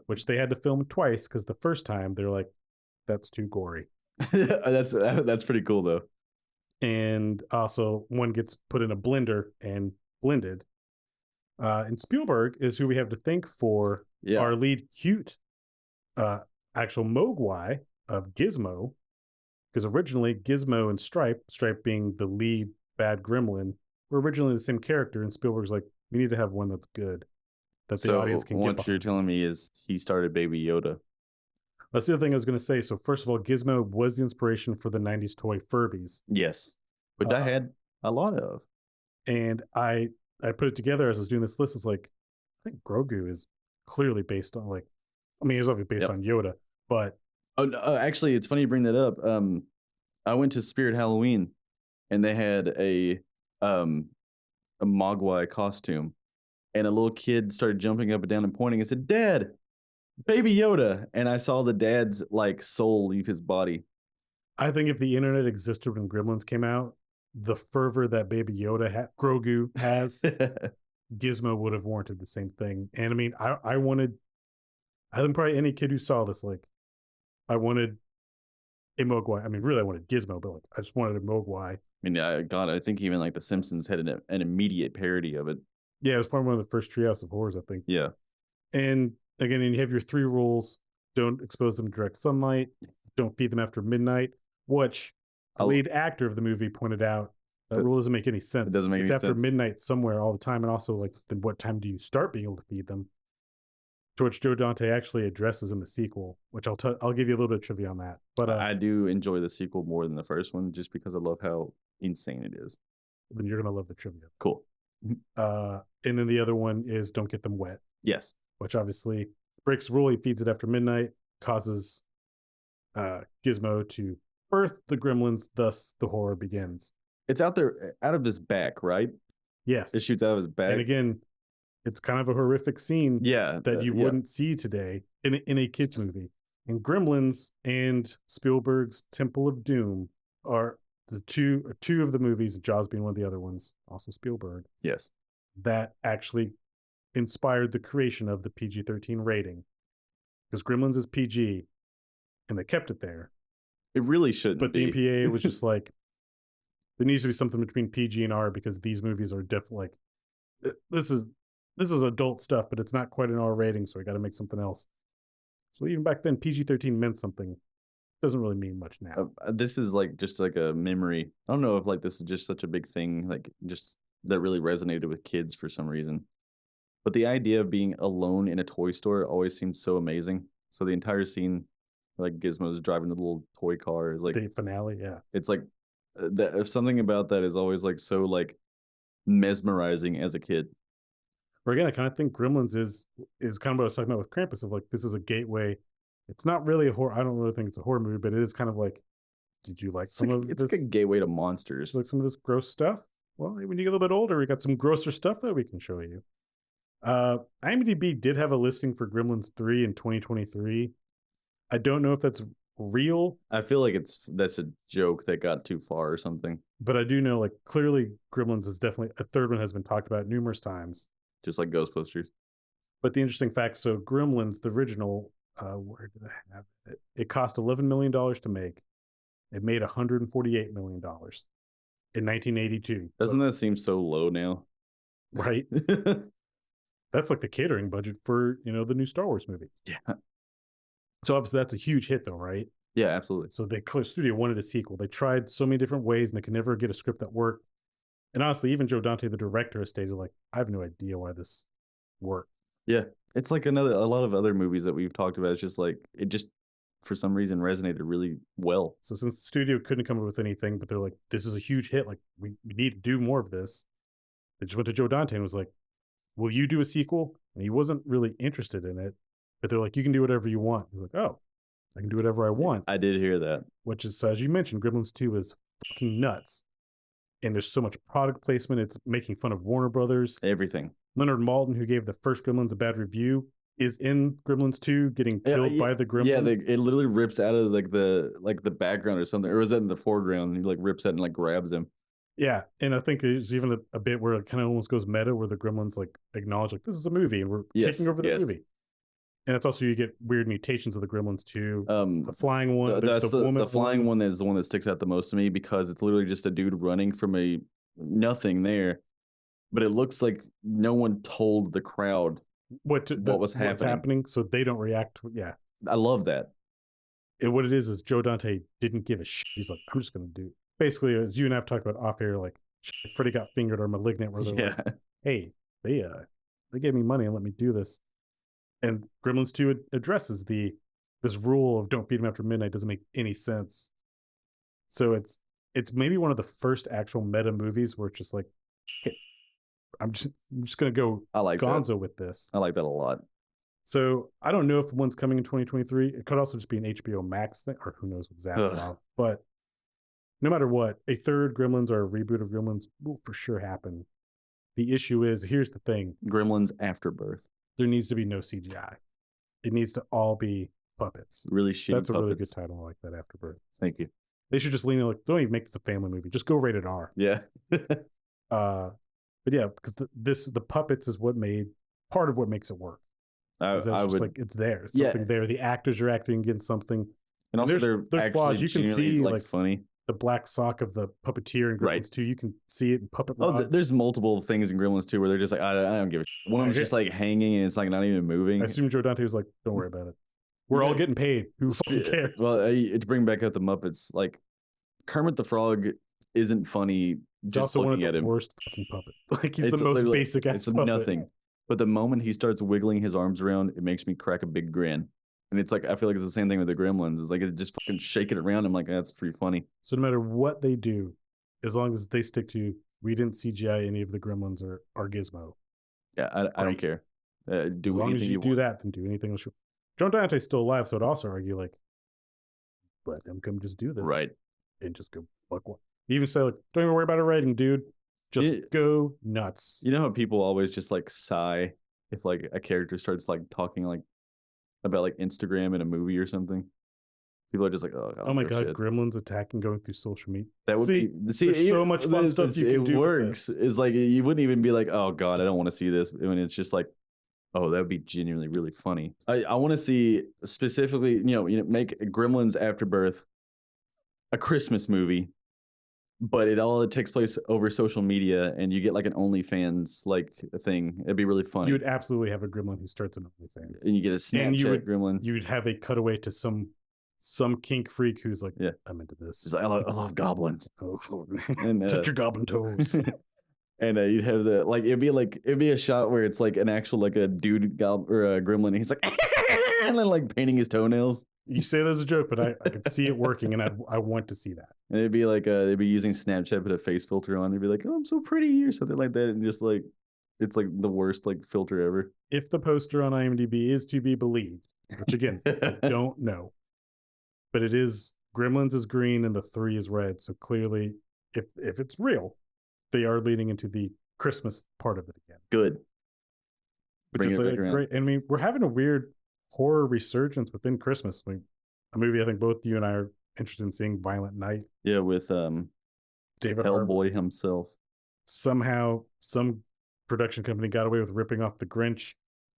Which they had to film twice because the first time they're like, that's too gory. That's pretty cool though. And also one gets put in a blender and blended. And Spielberg is who we have to thank for our lead cute actual Mogwai of Gizmo, because originally Gizmo and Stripe being the lead bad gremlin, were originally the same character, and Spielberg's like, we need to have one that's good, that the audience can get behind. What you're telling me is he started Baby Yoda. That's the other thing I was going to say. So first of all, Gizmo was the inspiration for the 90s toy Furbies. Yes, which I had a lot of. And I put it together as I was doing this list. It's like, I think Grogu is clearly based on it's obviously based on Yoda, but actually, it's funny you bring that up. I went to Spirit Halloween, and they had a Mogwai costume, and a little kid started jumping up and down and pointing and said, "Dad, Baby Yoda," and I saw the dad's soul leave his body. I think if the internet existed when Gremlins came out, the fervor that Baby Yoda Grogu has, Gizmo would have warranted the same thing. And I mean, I think probably any kid who saw this, I wanted a Mogwai. I mean, really, I wanted Gizmo, but I just wanted a Mogwai. I mean, I think even The Simpsons had an immediate parody of it. Yeah, it was probably one of the first Treehouse of Horrors, I think. Yeah. And again, you have your 3 rules: don't expose them to direct sunlight, don't feed them after midnight. Which the lead actor of the movie pointed out that rule doesn't make any sense. It doesn't make any sense. It's after midnight somewhere all the time, and also then what time do you start being able to feed them? To which Joe Dante actually addresses in the sequel, which I'll give you a little bit of trivia on that. But I do enjoy the sequel more than the first one, just because I love how insane it is. Then you're gonna love the trivia. Cool. And then the other one is don't get them wet. Yes. Which obviously breaks the rule. He feeds it after midnight, causes Gizmo to birth the gremlins, thus the horror begins. It's out of his back, right? Yes. It shoots out of his back. And again, it's kind of a horrific scene that you wouldn't see today in a kid's movie. And Gremlins and Spielberg's Temple of Doom are the two of the movies, Jaws being one of the other ones, also Spielberg. Yes. That actually inspired the creation of the PG-13 rating. Because Gremlins is PG, and they kept it there. It really shouldn't be. But the MPAA was just like, there needs to be something between PG and R, because these movies are definitely this is adult stuff, but it's not quite an R rating, so we got to make something else. So even back then, PG-13 meant something. Doesn't really mean much now. This is just a memory. I don't know if this is just such a big thing, just that really resonated with kids for some reason. But the idea of being alone in a toy store always seems so amazing. So the entire scene, Gizmo's driving the little toy car, is the finale. Yeah, it's if something about that is always so mesmerizing as a kid. Or again, I kind of think Gremlins is kind of what I was talking about with Krampus, of this is a gateway. It's not really a horror. I don't really think it's a horror movie, but it is kind of did you like some of this? It's a gateway to monsters. Some of this gross stuff. Well, when you get a little bit older, we got some grosser stuff that we can show you. IMDb did have a listing for Gremlins 3 in 2023. I don't know if that's real. I feel that's a joke that got too far or something. But I do know clearly Gremlins is definitely a third one has been talked about numerous times. Just like Ghostbusters. But the interesting fact, so Gremlins, the original, where did I have it? It cost $11 million to make. It made $148 million in 1982. Doesn't that seem so low now? Right? That's the catering budget for, the new Star Wars movie. Yeah. So obviously that's a huge hit though, right? Yeah, absolutely. So the studio wanted a sequel. They tried so many different ways and they could never get a script that worked. And honestly, even Joe Dante, the director, has stated I have no idea why this worked. Yeah, it's like a lot of other movies that we've talked about. It's just like it just for some reason resonated really well. So since the studio couldn't come up with anything, but they're like, this is a huge hit. Like we need to do more of this. They just went to Joe Dante and was like, will you do a sequel? And he wasn't really interested in it, but they're like, you can do whatever you want. He's like, oh, I can do whatever I want. I did hear that. Which is, as you mentioned, Gremlins 2 is fucking nuts. And there's so much product placement. It's making fun of Warner Brothers. Everything. Leonard Maltin, who gave the first Gremlins a bad review, is in Gremlins 2 getting killed by the Gremlins. Yeah, it literally rips out of like the background or something. Or was that in the foreground? And he like rips that and like grabs him. Yeah, and I think there's even a bit where it kind of almost goes meta, where the Gremlins like acknowledge like this is a movie and we're taking over the movie. And it's also you get weird mutations of the Gremlins too. The flying one, the flying one is the one that sticks out the most to me because it's literally just a dude running from a nothing there, but it looks like no one told the crowd what was happening, so they don't react. Yeah, I love that. And what it is Joe Dante didn't give a shit. He's like, I'm just gonna do. Basically, as you and I have talked about off air, like Freddy Got Fingered or Malignant, where they're like, hey, they gave me money and let me do this. And Gremlins 2 addresses this rule of don't feed them after midnight doesn't make any sense. So it's maybe one of the first actual meta movies where it's just like, okay, I'm just gonna go gonzo with this. I like that a lot. So I don't know if one's coming in 2023. It could also just be an HBO Max thing, or who knows with Zaslav. But no matter what, a third Gremlins or a reboot of Gremlins will for sure happen. The issue is, here's the thing. Gremlins Afterbirth. There needs to be no CGI. It needs to all be puppets. Really shitty That's puppets. a really good title. I like that, Afterbirth. Thank you. They should just lean in like, don't even make this a family movie. Just go rated R. Yeah. But yeah, because the puppets is what made part of what makes it work. I would like it's there. It's something there. The actors are acting against something. And also they're flaws. You can see like funny. The black sock of the puppeteer in Gremlins 2. You can see it in puppet rods. There's multiple things in Gremlins 2 where they're just like, I don't give a shit. One of them's just like hanging and it's like not even moving. I assume Joe Dante was like, don't worry about it. We're all getting paid. Who fucking cares? Well, to bring back up the Muppets, like Kermit the Frog isn't funny. He's also one of the worst fucking puppet. Like he's the most basic ass puppet. Nothing. But the moment he starts wiggling his arms around, it makes me crack a big grin. And it's like, I feel like it's the same thing with the Gremlins. It's like, it just fucking shake it around. I'm like, that's pretty funny. So no matter what they do, as long as they stick to, we didn't CGI any of the Gremlins or Gizmo. Yeah, I don't care. Do as long as you do that, then do anything else. Joe Dante's still alive, so I'd also argue, like, let him come just do this. Right. And just go, fuck what. Even say, like, don't even worry about a writing, dude. Just go nuts. You know how people always just like sigh if like a character starts like talking like about like Instagram in a movie or something? People are just like, oh my god, shit. Gremlins attacking going through social media. That would be there's so much fun stuff you can do. It works. It's like you wouldn't even be like, oh god, I don't want to see this. When it's just like, oh, that would be genuinely really funny. I want to see specifically, you know, make Gremlins Afterbirth a Christmas movie, but it takes place over social media, and you get like an OnlyFans like thing. It'd be really funny. You would absolutely have a Gremlin who starts an OnlyFans, and you get a Snapchat Gremlin. You would have a cutaway to some kink freak who's like, yeah, I'm into this. He's like, I love goblins. And touch your goblin toes. And you'd have it'd be a shot where it's like an actual like a dude or a gremlin. And he's like, and then like painting his toenails. You say that as a joke, but I could see it working, and I want to see that. And it'd be like they'd be using Snapchat, put a face filter on. They'd be like, "Oh, I'm so pretty," or something like that, and just like it's like the worst like filter ever. If the poster on IMDb is to be believed, which again I don't know, but it is Gremlins is green and the 3 is red. So clearly, if it's real, they are leading into the Christmas part of it again. Good. Which is like great. And I mean, we're having a weird horror resurgence within Christmas. I mean, a movie I think both you and I are interested in seeing, Violent Night. Yeah, with David Hellboy himself. Somehow, some production company got away with ripping off the Grinch,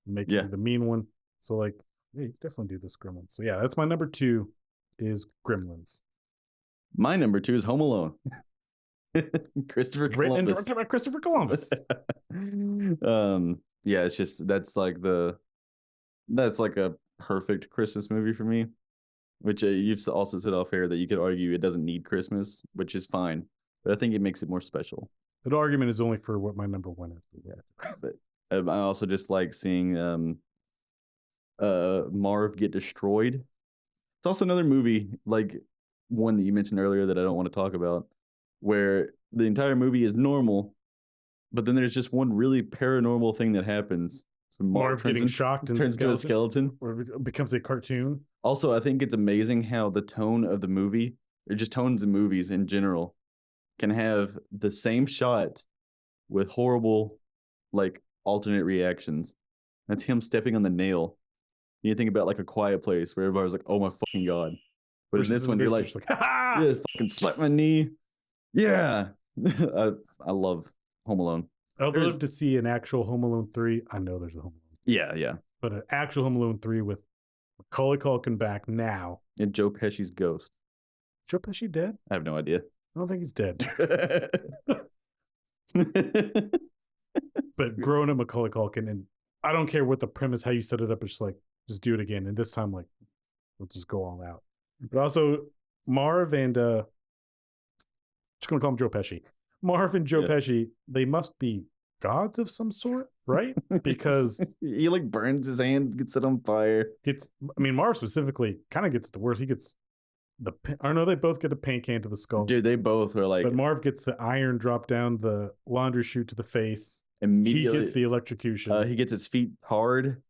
making the mean one. So like, yeah, you can definitely do this Gremlins. So yeah, that's my number 2 is Gremlins. My number 2 is Home Alone. Christopher Columbus. Written and directed by Christopher Columbus. Yeah, it's just that's like a perfect Christmas movie for me. Which you've also said off air that you could argue it doesn't need Christmas, which is fine, but I think it makes it more special. That argument is only for what my number 1 is. But I also just like seeing Marv get destroyed. It's also another movie, like one that you mentioned earlier that I don't want to talk about, where the entire movie is normal, but then there's just one really paranormal thing that happens. Marv getting shocked and turns into a skeleton, or it becomes a cartoon. Also, I think it's amazing how the tone of the movie, or just tones of movies in general, can have the same shot with horrible, like, alternate reactions. That's him stepping on the nail. You think about like A Quiet Place, where everybody's like, "Oh my fucking god!" But in this one, you're like, "Yeah, fucking slap my knee." Yeah, I love Home Alone. I'd love to see an actual Home Alone 3. I know there's a Home Alone 3. Yeah. But an actual Home Alone 3 with Macaulay Culkin back now. And Joe Pesci's ghost. Joe Pesci dead? I have no idea. I don't think he's dead. But growing up Macaulay Culkin, and I don't care what the premise, how you set it up, it's just like, just do it again. And this time, like, let's just go all out. But also, Marv and, just going to call him Joe Pesci. Marv and Joe Pesci, they must be gods of some sort, right? Because he like burns his hand, gets it on fire. Marv specifically kind of gets the worst. He gets they both get the paint can to the skull. Dude, they both are like. But Marv gets the iron drop down the laundry chute to the face. Immediately, he gets the electrocution. He gets his feet hard,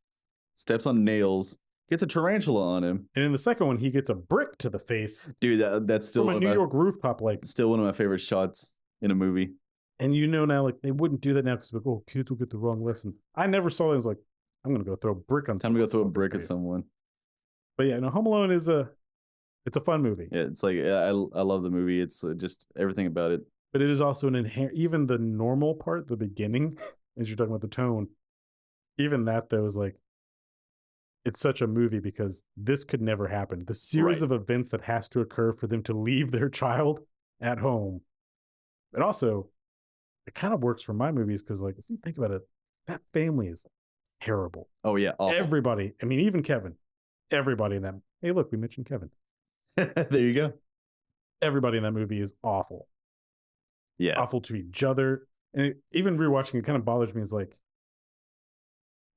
steps on nails, gets a tarantula on him. And in the second one, he gets a brick to the face. Dude, that's still from a New York rooftop, like still one of my favorite shots in a movie. And now, like, they wouldn't do that now because, like, oh, kids will get the wrong lesson. I never saw that. I was like, I'm going to go throw a brick on someone. Time to go throw a brick at someone. But yeah, no, Home Alone it's a fun movie. Yeah, it's like, I love the movie. It's just everything about it. But it is also an inherent, even the normal part, the beginning, as you're talking about the tone, even that, though, is like, it's such a movie because this could never happen. The series of events that has to occur for them to leave their child at home. But also, it kind of works for my movies because, like, if you think about it, that family is terrible. Oh, yeah. Awful. Everybody. I mean, even Kevin. Everybody in that. Hey, look, we mentioned Kevin. There you go. Everybody in that movie is awful. Yeah. Awful to each other. And even rewatching it kind of bothers me. Is like,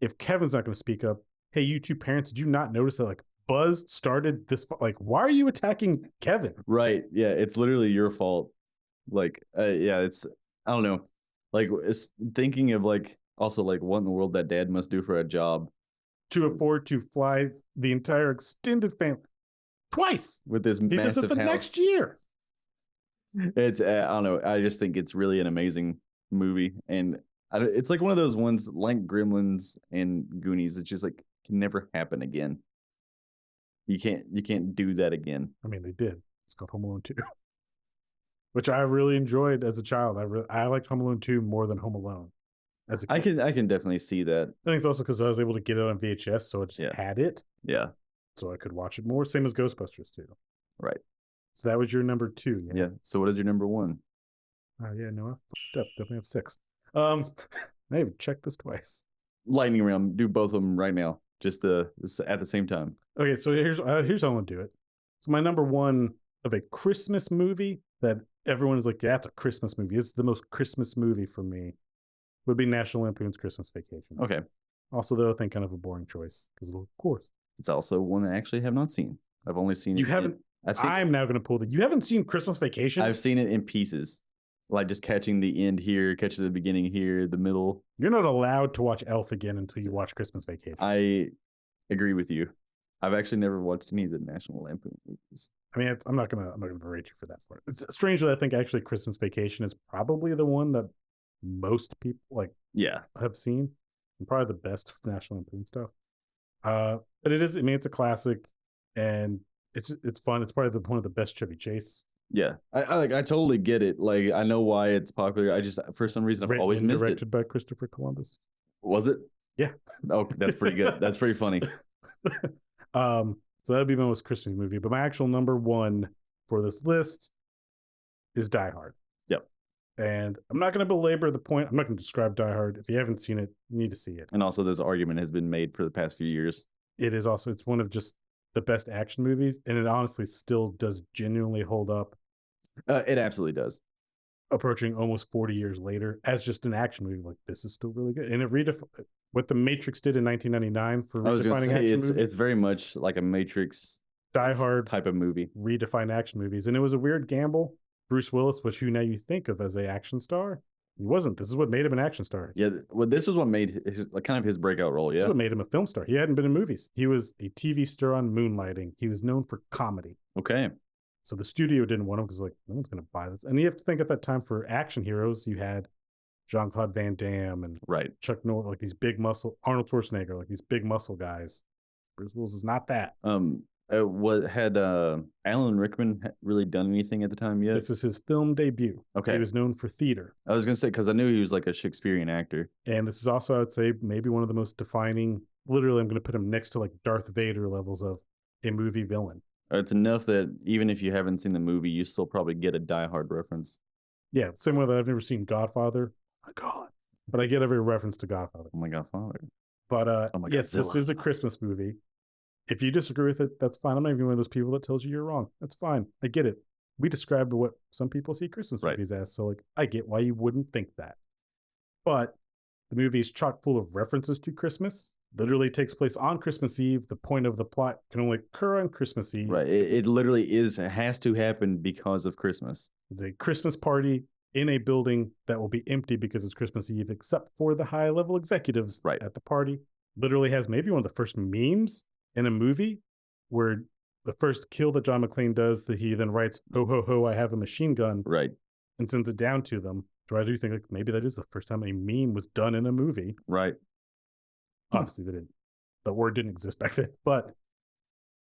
if Kevin's not going to speak up, hey, you two parents, did you not notice that, like, Buzz started this? Like, why are you attacking Kevin? Right. Yeah. It's literally your fault. Like, it's, I don't know. Like, it's thinking of, like, also, like, what in the world that dad must do for a job to afford to fly the entire extended family twice with this massive house next year. It's, I don't know. I just think it's really an amazing movie. And it's like one of those ones like Gremlins and Goonies. It's just like, can never happen again. You can't do that again. I mean, they did. It's called Home Alone 2. Which I really enjoyed as a child. I liked Home Alone 2 more than Home Alone. As a kid. I can definitely see that. I think it's also because I was able to get it on VHS, so I just had it. Yeah. So I could watch it more. Same as Ghostbusters too. Right. So that was your number 2. Yeah. So what is your number 1? Oh yeah, no, I fucked up. Definitely have 6. I even checked this twice. Lightning round. Do both of them right now. Just at the same time. Okay, so here's how I'm gonna do it. So my number 1 of a Christmas movie that everyone is like, yeah, it's a Christmas movie. It's the most Christmas movie for me. Would be National Lampoon's Christmas Vacation. Okay. Also, though, I think kind of a boring choice because, of course, it's also one that I actually have not seen. I've only seen it. You haven't. I'm now going to pull the. You haven't seen Christmas Vacation? I've seen it in pieces, like just catching the end here, catching the beginning here, the middle. You're not allowed to watch Elf again until you watch Christmas Vacation. I agree with you. I've actually never watched any of the National Lampoon movies. I mean, I'm not gonna berate you for that part. It's strangely, I think actually Christmas Vacation is probably the one that most people have seen, and probably the best National Lampoon stuff. But it is. I mean, it's a classic, and it's fun. It's probably one of the best Chevy Chase. Yeah, I totally get it. Like, I know why it's popular. I just, for some reason, I've always missed it. Directed by Christopher Columbus. Was it? Yeah. Oh, that's pretty good. That's pretty funny. So that'd be my most Christmas movie. But my actual number 1 for this list is Die Hard. Yep. And I'm not going to belabor the point. I'm not going to describe Die Hard. If you haven't seen it, you need to see it. And also, this argument has been made for the past few years. It is also, it's one of just the best action movies. And it honestly still does genuinely hold up. It absolutely does. approaching almost 40 years later as just an action movie. Like, this is still really good. And it what the Matrix did in 1999 for I was going to redefining say action it's very much like a Matrix Die Hard type of movie. redefined action movies. And it was a weird gamble. Bruce Willis was who now you think of as an action star. He wasn't. This is what made him an action star. Yeah, well, this was what made his kind of his breakout role. This Yeah, is what made him a film star. He hadn't been in movies. He was a TV star on Moonlighting. He was known for comedy. okay, So the studio didn't want him because, like, no one's going to buy this. And you have to think at that time for action heroes, you had Jean-Claude Van Damme and right. Chuck Norris, like these big muscle, Arnold Schwarzenegger, like these big muscle guys. Bruce Willis is not that. What had Alan Rickman really done anything at the time yet? This is his film debut. Okay. He was known for theater. I was gonna say because I knew he was like a Shakespearean actor. And this is also, I would say, maybe one of the most defining, literally, I'm going to put him next to like Darth Vader levels of a movie villain. It's enough that even if you haven't seen the movie, you still probably get a Die Hard reference. Yeah, same way that I've never seen Godfather. Oh my God. But I get every reference to Godfather. Oh my God, Father! But Oh my yes, this Godzilla. is a Christmas movie. If you disagree with it, that's fine. I'm not even one of those people that tells you you're wrong. That's fine. I get it. We described what some people see Christmas Right. movies as. So, like, I get why you wouldn't think that. But the movie is chock full of references to Christmas. Literally takes place on Christmas Eve. The point of the plot can only occur on Christmas Eve. Right. It literally has to happen because of Christmas. It's a Christmas party in a building that will be empty because it's Christmas Eve, except for the high level executives Right. at the party. Literally has maybe one of the first memes in a movie where the first kill that John McClane does, that he then writes, "Ho, ho, ho, I have a machine gun," Right. and sends it down to them. So I do think like maybe that is the first time a meme was done in a movie. Right. Obviously, the word didn't exist back then. But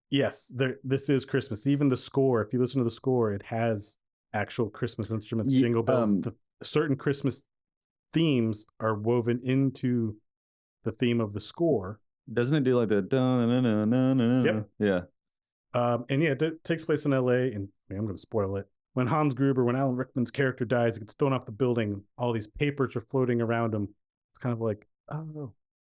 yes, this is Christmas. Even the score, if you listen to the score, it has actual Christmas instruments, jingle bells. Certain Christmas themes are woven into the theme of the score. Doesn't it do like the dun-dun-dun-dun-dun-dun? Yep. Yeah. And yeah, it takes place in LA, and I'm going to spoil it. When Hans Gruber, when Alan Rickman's character dies, he gets thrown off the building. All these papers are floating around him. It's kind of like, oh,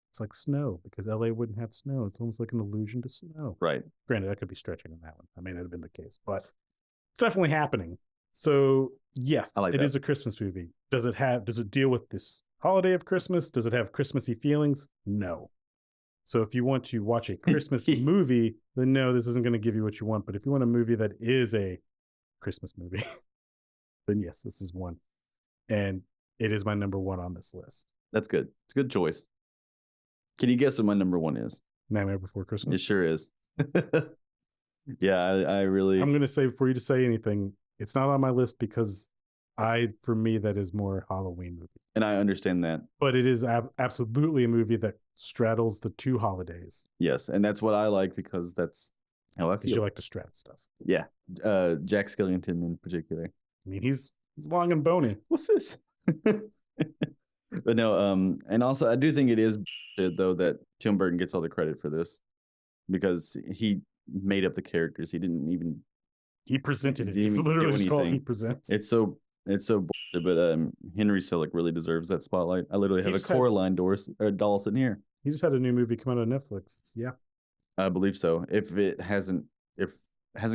it's like snow because LA wouldn't have snow. It's almost like an allusion to snow. Right. Granted, I could be stretching on that one. That may not have been the case, but it's definitely happening. So yes, I like it that. is a Christmas movie. Does it deal with this holiday of Christmas? Does it have Christmassy feelings? No. So if you want to watch a Christmas movie, then no, this isn't going to give you what you want. But if you want a movie that is a Christmas movie, then yes, this is one. And it is my number one on this list. That's good. It's a good choice. Can you guess what my number one is? Nightmare Before Christmas. It sure is. Yeah, I really. I'm going to say, before you to say anything, it's not on my list because for me, that is more Halloween movie. And I understand that. But it is absolutely a movie that straddles the two holidays. Yes. And that's what I like because that's how I Because you feel. like to straddle stuff. Yeah. Jack Skellington in particular. I mean, he's long and bony. What's this? But no, and also I do think it is though that Tim Burton gets all the credit for this because he made up the characters. He didn't even. He presented it. Didn't He even literally do just called it He anything. Presents. It's so bullshit, but Henry Selick really deserves that spotlight. I literally He have a just had- Coraline doll sitting here. He just had a new movie come out on Netflix. Yeah. I believe so. If it hasn't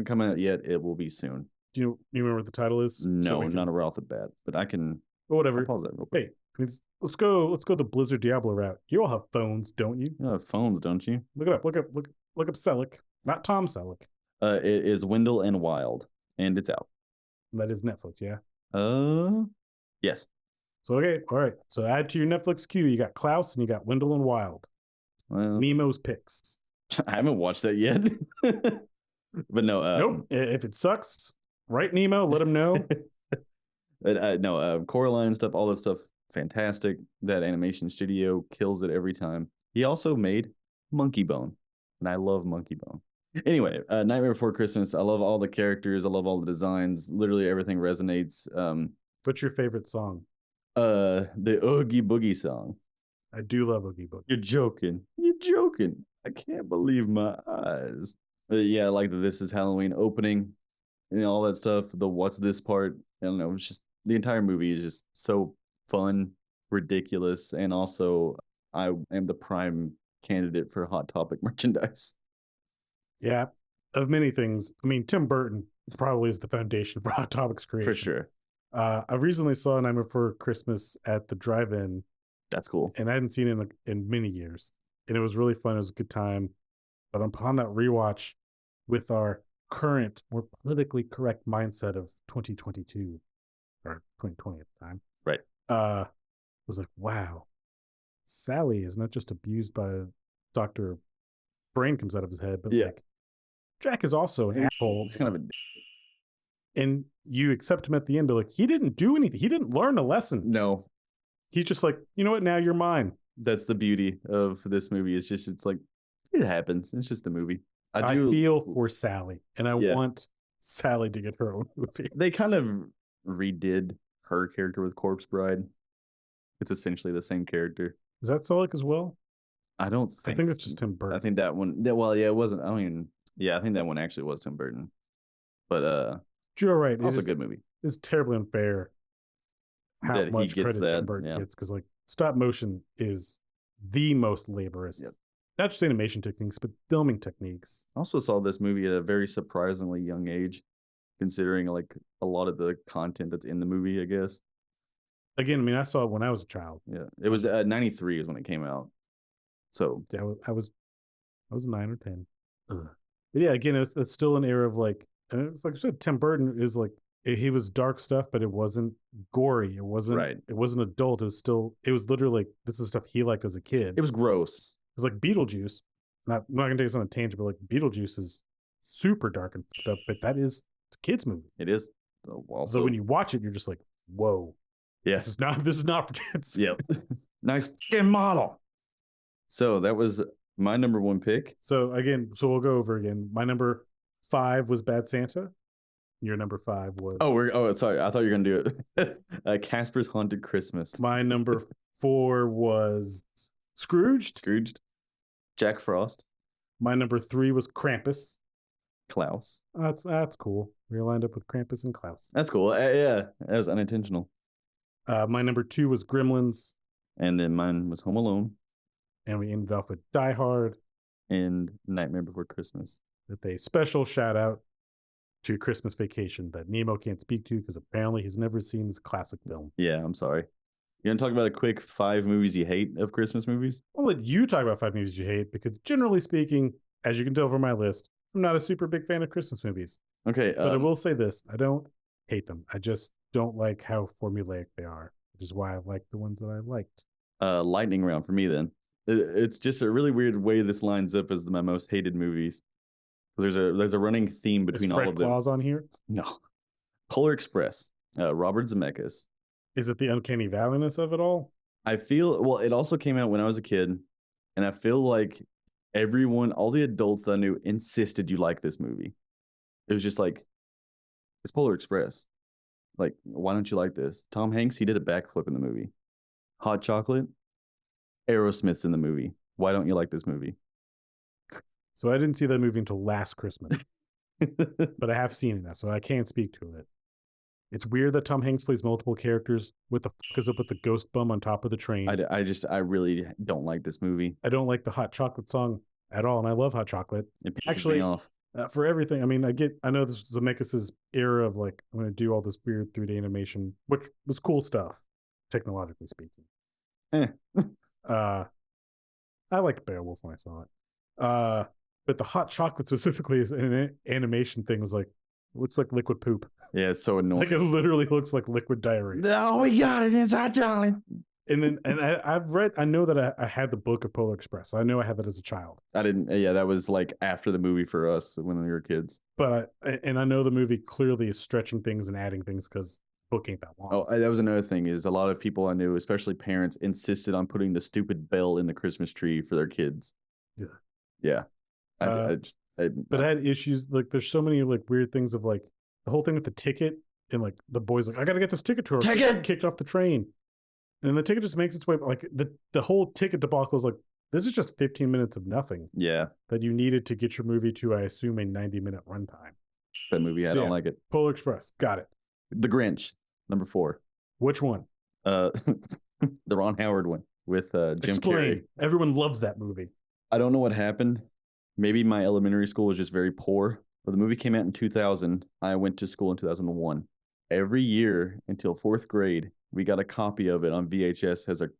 come out yet, it will be soon. Do you remember what the title is? No, we can- not right off the bat, but I can Or whatever. I'll pause that real quick. Hey, I mean, let's go the Blizzard Diablo route. You all have phones, don't you? You have phones, don't you? Look it up. Look up Selleck. Not Tom Selleck. It is Wendell and Wild, and it's out. That is Netflix, yeah. Yes. So okay, all right. So add to your Netflix queue. You got Klaus and you got Wendell and Wild. Well, Nemo's Picks. I haven't watched that yet. But no. Nope. If it sucks, write Nemo. Let him know. But no, Coraline stuff, all that stuff, fantastic. That animation studio kills it every time. He also made Monkey Bone, and I love Monkey Bone. Anyway, Nightmare Before Christmas. I love all the characters. I love all the designs. Literally everything resonates. What's your favorite song? The Oogie Boogie song. I do love Oogie Boogie. You're joking. You're joking. I can't believe my eyes. Yeah, like the This Is Halloween opening and all that stuff. The What's This part. I don't know. It's just the entire movie is just so fun, ridiculous, and also I am the prime candidate for Hot Topic merchandise. Yeah, of many things. I mean, Tim Burton probably is the foundation for Hot Topic's creation. For sure. I recently saw A Nightmare Before Christmas at the drive-in, That's cool. and I hadn't seen it in many years, and it was really fun. It was a good time. But upon that rewatch, with our current, more politically correct mindset of 2022 or 2020 at the time, Right. was like, wow, Sally is not just abused by a doctor, brain comes out of his head, but Yeah. like Jack is also an asshole. It's kind of a And you accept him at the end, but like he didn't do anything. He didn't learn a lesson. no. He's just like, you know what? Now you're mine. That's the beauty of this movie. It's just it's like it happens. It's just a movie. I feel for Sally, and I Yeah. want Sally to get her own movie. They kind of redid her character with Corpse Bride. It's essentially the same character. Is that Selleck as well? I don't I think. think it's just Tim Burton. I think that one. Well, yeah, it wasn't. I don't even. Yeah, I think that one actually was Tim Burton. But You're right. also a good movie. It's terribly unfair how That he much gets credit that, Tim Burton yeah. gets, because like stop motion is the most laborious. Yep. Not just animation techniques, but filming techniques. I also saw this movie at a very surprisingly young age, considering like a lot of the content that's in the movie. I guess. Again, I mean, I saw it when I was a child. Yeah, it was 93 is when it came out. So Yeah, I was 9 or 10. Ugh. But yeah, again, it's still an era of like, and it's like I said, Tim Burton is like, he was dark stuff, but it wasn't gory. It wasn't Right. It wasn't adult. It was literally like, this is stuff he liked as a kid. it was gross. It's like Beetlejuice. I'm not gonna take this on a tangent, but like Beetlejuice is super dark and fucked up, but it's a kid's movie. It is. So, also, So when you watch it, you're just like, whoa, yeah, this is not for kids. yep, nice fucking model. So that was my number one pick. So we'll go over again. My number 5 was Bad Santa. Your number 5 was Sorry, I thought you were gonna do it. Casper's Haunted Christmas. my number 4 was Scrooged. Scrooged. Jack Frost. My number 3 was Krampus. Klaus. That's cool. We lined up with Krampus and Klaus. That's cool. Yeah, that was unintentional. My number 2 was Gremlins, And then mine was Home Alone and we ended off with Die Hard and Nightmare Before Christmas. with a special shout out to Christmas Vacation that Nemo can't speak to because apparently he's never seen this classic film. Yeah, I'm sorry. You gonna talk about a quick 5 movies you hate of Christmas movies? I'll let you talk about 5 movies you hate because generally speaking, as you can tell from my list, I'm not a super big fan of Christmas movies. Okay, But I will say this, I don't hate them. I just don't like how formulaic they are, which is why I like the ones that I liked. lightning round for me then. It's just a really weird way this lines up as my most hated movies. There's a running theme Is between all Fred of them. Claus on here? No. Polar Express. Robert Zemeckis. Is it the uncanny valleyness of it all? I feel well. It also came out when I was a kid, and I feel like everyone, all the adults that I knew, insisted you like this movie. It was just like, it's Polar Express. Like, why don't you like this? Tom Hanks, he did a backflip in the movie. Hot Chocolate. Aerosmith's in the movie. Why don't you like this movie? So I didn't see that movie until last Christmas, but I have seen it now, so I can't speak to it. It's weird that Tom Hanks plays multiple characters. What the fuck is up with the ghost bum on top of the train? I really don't like this movie. I don't like the Hot Chocolate song at all, and I love Hot Chocolate. It pisses Actually, me off. For everything, I mean, I know this was Zemeckis' era of like, I'm going to do all this weird 3D animation, which was cool stuff, technologically speaking. I liked Beowulf when I saw it. But the Hot Chocolate specifically is an animation thing was like, looks like liquid poop. Yeah, it's so annoying. Like it literally looks like liquid diarrhea. Oh, we got it. It's Hot Chocolate. And I know that I had the book of Polar Express. I know I had that as a child. I didn't. Yeah, that was like after the movie for us when we were kids. But I know the movie clearly is stretching things and adding things because the book ain't that long. Oh, that was another thing is a lot of people I knew, especially parents, insisted on putting the stupid bell in the Christmas tree for their kids. Yeah. Yeah. But I had issues. Like there's so many like weird things of like the whole thing with the ticket and like the boy's like, I got to get this ticket to her. Ticket! Kicked off the train. And the ticket just makes its way. Like the whole ticket debacle is like, this is just 15 minutes of nothing Yeah, that you needed to get your movie to, I assume, a 90-minute runtime. that movie. I So, don't yeah. like it. Polar Express. Got it. The Grinch, number 4. Which one? The Ron Howard one with Jim Explain. Carrey. Everyone loves that movie. I don't know what happened. Maybe my elementary school was just very poor. But the movie came out in 2000. I went to school in 2001. every year until 4th grade, we got a copy of it on VHS as a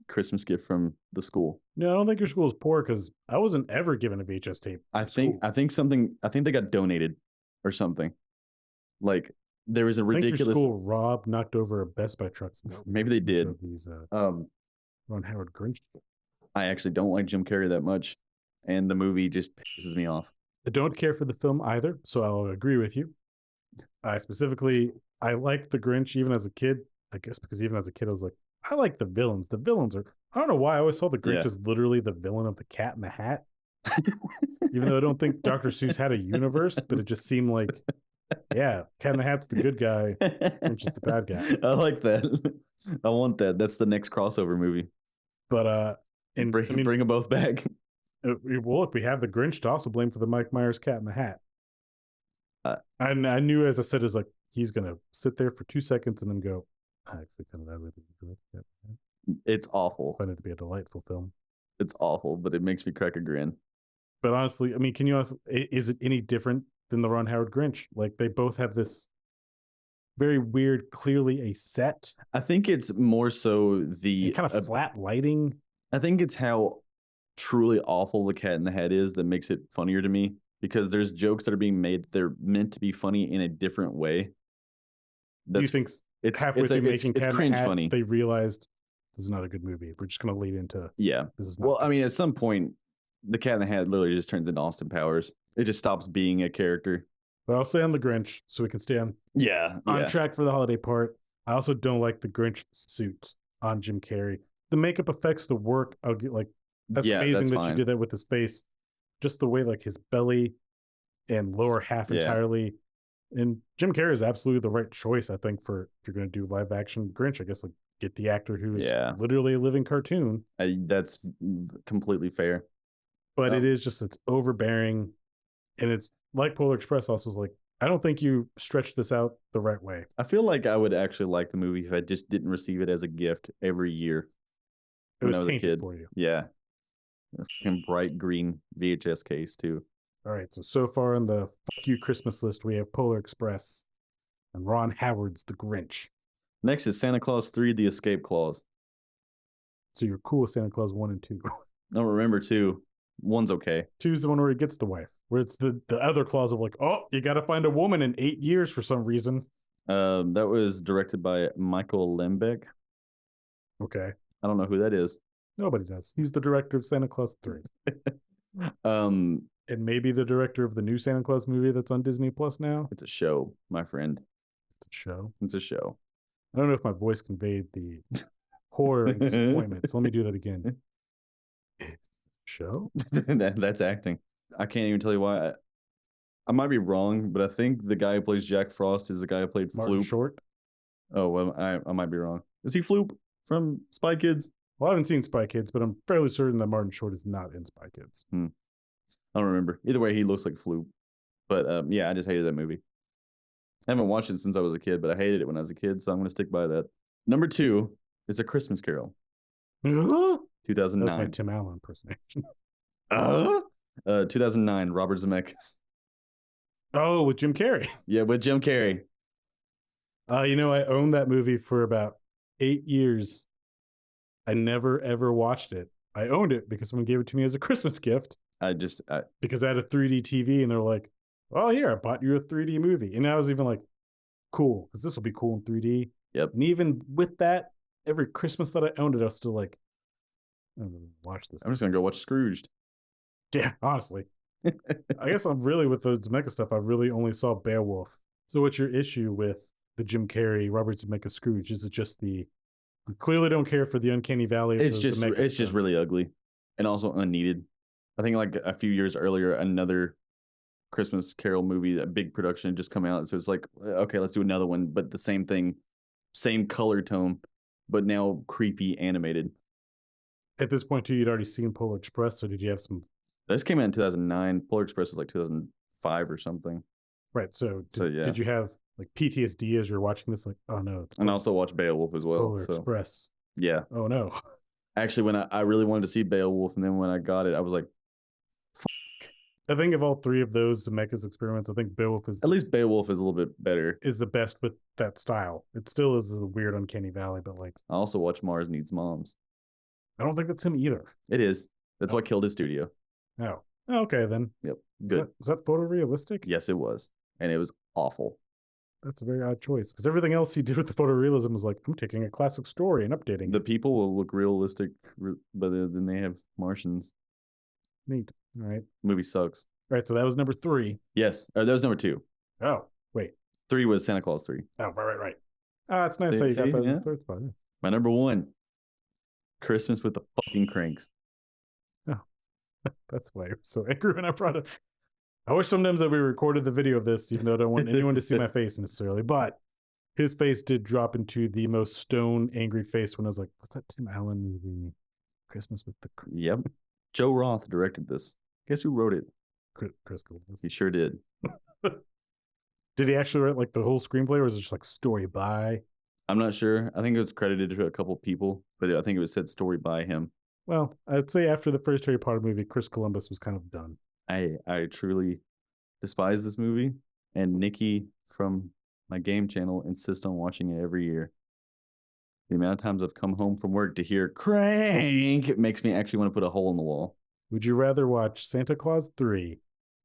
Christmas gift from the school. No, I don't think your school is poor because I wasn't ever given a VHS tape. I think they got donated or something. Like there was a I think ridiculous. your school robbed, knocked over a Best Buy truck. Maybe they did. These Um, Ron Howard Grinch. I actually don't like Jim Carrey that much, and the movie just pisses me off. I don't care for the film either, so I'll agree with you. I liked the Grinch even as a kid. I guess because even as a kid, I was like, I like the villains. The villains are. I don't know why I always saw the Grinch Yeah. as literally the villain of the Cat in the Hat. Even though I don't think Dr. Seuss had a universe, but it just seemed like, yeah, Cat in the Hat's the good guy, Grinch is the bad guy. I like that. I want that. That's the next crossover movie. But and Bring them both back. Well, look, we have the Grinch to also blame for the Mike Myers Cat in the Hat. And I knew, as I said, is like he's gonna sit there for 2 seconds and then go, I actually kind of really enjoyed it. It's awful. I find it to be a delightful film. It's awful, but it makes me crack a grin. But honestly, I mean, can you ask, is it any different than the Ron Howard Grinch? Like they both have this very weird, clearly a set. I think it's more so the kind of flat lighting. I think it's how truly awful the Cat in the Hat is that makes it funnier to me, because there's jokes that are being made. They're meant to be funny in a different way. Do you think it's halfway through making Cat in the cringe Hat, funny? they realized this is not a good movie. We're just going to lead into this is not Well, good. I mean, at some point, the Cat in the Hat literally just turns into Austin Powers. It just stops being a character. But I'll stay on the Grinch so we can stay on track for the holiday part. I also don't like the Grinch suit on Jim Carrey. The makeup effects, the work, I'll get like that's amazing that you did that with his face. Just the way like his belly and lower half entirely. And Jim Carrey is absolutely the right choice, I think, for if you're going to do live action Grinch. I guess like get the actor who is literally a living cartoon. That's completely fair. But it is just, it's overbearing. And it's like Polar Express also was like, I don't think you stretched this out the right way. I feel like I would actually like the movie if I just didn't receive it as a gift every year. It was when I was a painted kid. for you. Yeah. A fucking bright green VHS case, too. All right. So far on the fuck you Christmas list, we have Polar Express and Ron Howard's The Grinch. Next is Santa Claus 3, The Escape Clause. So you're cool with Santa Claus 1 and 2. No, remember 2. 1's okay. 2's the one where he gets the wife. Where it's the other clause of like, oh, you got to find a woman in 8 years for some reason. That was directed by Michael Lembeck. Okay. I don't know who that is. Nobody does. He's the director of Santa Claus 3. And maybe the director of the new Santa Claus movie that's on Disney Plus now. It's a show, my friend. It's a show. It's a show. I don't know if my voice conveyed the horror and disappointment. So let me do that again. It's a show? That's acting. I can't even tell you why. I might be wrong, but I think the guy who plays Jack Frost is the guy who played Martin Floop. Short? Oh, well, I might be wrong. Is he Floop from Spy Kids? Well, I haven't seen Spy Kids, but I'm fairly certain that Martin Short is not in Spy Kids. I don't remember. Either way, he looks like Floop. But yeah, I just hated that movie. I haven't watched it since I was a kid, but I hated it when I was a kid, so I'm going to stick by that. Number 2 is A Christmas Carol. 2009. That's my Tim Allen impersonation. 2009, Robert Zemeckis. Oh, with Jim Carrey. Yeah, with Jim Carrey. You know, I owned that movie for about 8 years. I never, ever watched it. I owned it because someone gave it to me as a Christmas gift. Because I had a 3D TV and they're like, oh, here, I bought you a 3D movie. And I was even like, cool, because this will be cool in 3D. Yep. And even with that, every Christmas that I owned it, I was still like, I'm going to watch this. I'm just going to go watch Scrooged. Yeah, honestly. I guess I'm really, with the Zemeckis stuff, I really only saw Beowulf. So what's your issue with the Jim Carrey, Robert Zemeckis Scrooge? Is it just you clearly don't care for the uncanny valley? It's just really ugly and also unneeded. I think like a few years earlier, another Christmas Carol movie, a big production had just come out. So it's like, okay, let's do another one, but the same thing, same color tone, but now creepy animated. At this point, too, you'd already seen Polar Express, so did you have some... This came out in 2009. Polar Express was like 2005 or something. Right, so did you have like PTSD as you're watching this? Like, oh no. And I also watched Beowulf as well. Polar Express. Yeah. Oh no. Actually, when I really wanted to see Beowulf, and then when I got it, I was like, fuck. I think of all three of those Zemeckis experiments, I think Beowulf At least Beowulf is a little bit better. is the best with that style. It still is a weird uncanny valley, but like I also watch Mars Needs Moms. I don't think that's him either. It is. That's what killed his studio. Oh. Okay then. Yep. Is Good. that photorealistic? Yes, it was. And it was awful. That's a very odd choice because everything else he did with the photorealism was like, I'm taking a classic story and updating The it. people will look realistic, but then they have Martians. Neat. All right. Movie sucks. All right. So that was number 3. Yes. That was number 2. Oh, wait. 3 was Santa Claus 3. Oh, right. Ah, it's nice how you got See, that in yeah. the third spot. Yeah. My number 1, Christmas with the fucking Cranks. That's why you're so angry when I brought it. I wish sometimes that we recorded the video of this, even though I don't want anyone to see my face necessarily. But his face did drop into the most stone, angry face when I was like, what's that Tim Allen movie? Christmas with the Yep. Joe Roth directed this. Guess who wrote it? Chris Columbus. He sure did. Did he actually write like the whole screenplay, or was it just like story by? I'm not sure. I think it was credited to a couple people, but I think it was said story by him. Well, I'd say after the first Harry Potter movie, Chris Columbus was kind of done. I truly despise this movie, and Nikki from my game channel insists on watching it every year. The amount of times I've come home from work to hear crank, it makes me actually want to put a hole in the wall. Would you rather watch Santa Claus 3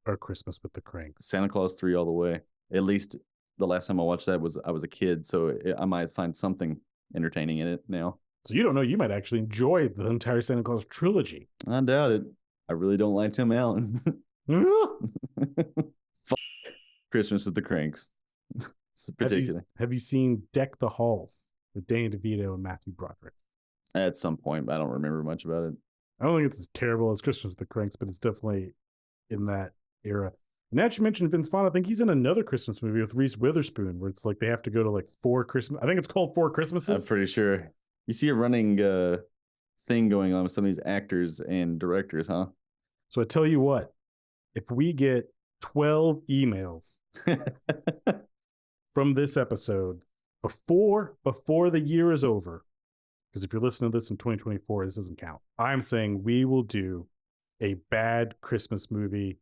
or Christmas with the Cranks? Santa Claus 3 all the way. At least the last time I watched that was I was a kid, so I might find something entertaining in it now. So you don't know, you might actually enjoy the entire Santa Claus trilogy. I doubt it. I really don't like Tim Allen. Fuck Christmas with the Cranks. It's particular. Have you seen Deck the Halls with Danny DeVito and Matthew Broderick? At some point, but I don't remember much about it. I don't think it's as terrible as Christmas with the Cranks, but it's definitely in that era. Now that you mentioned Vince Vaughn, I think he's in another Christmas movie with Reese Witherspoon where it's like they have to go to like 4 Christmas. I think it's called 4 Christmases. I'm pretty sure. You see a running thing going on with some of these actors and directors, huh? So I tell you what, if we get 12 emails from this episode before the year is over, because if you're listening to this in 2024, this doesn't count. I'm saying we will do a bad Christmas movie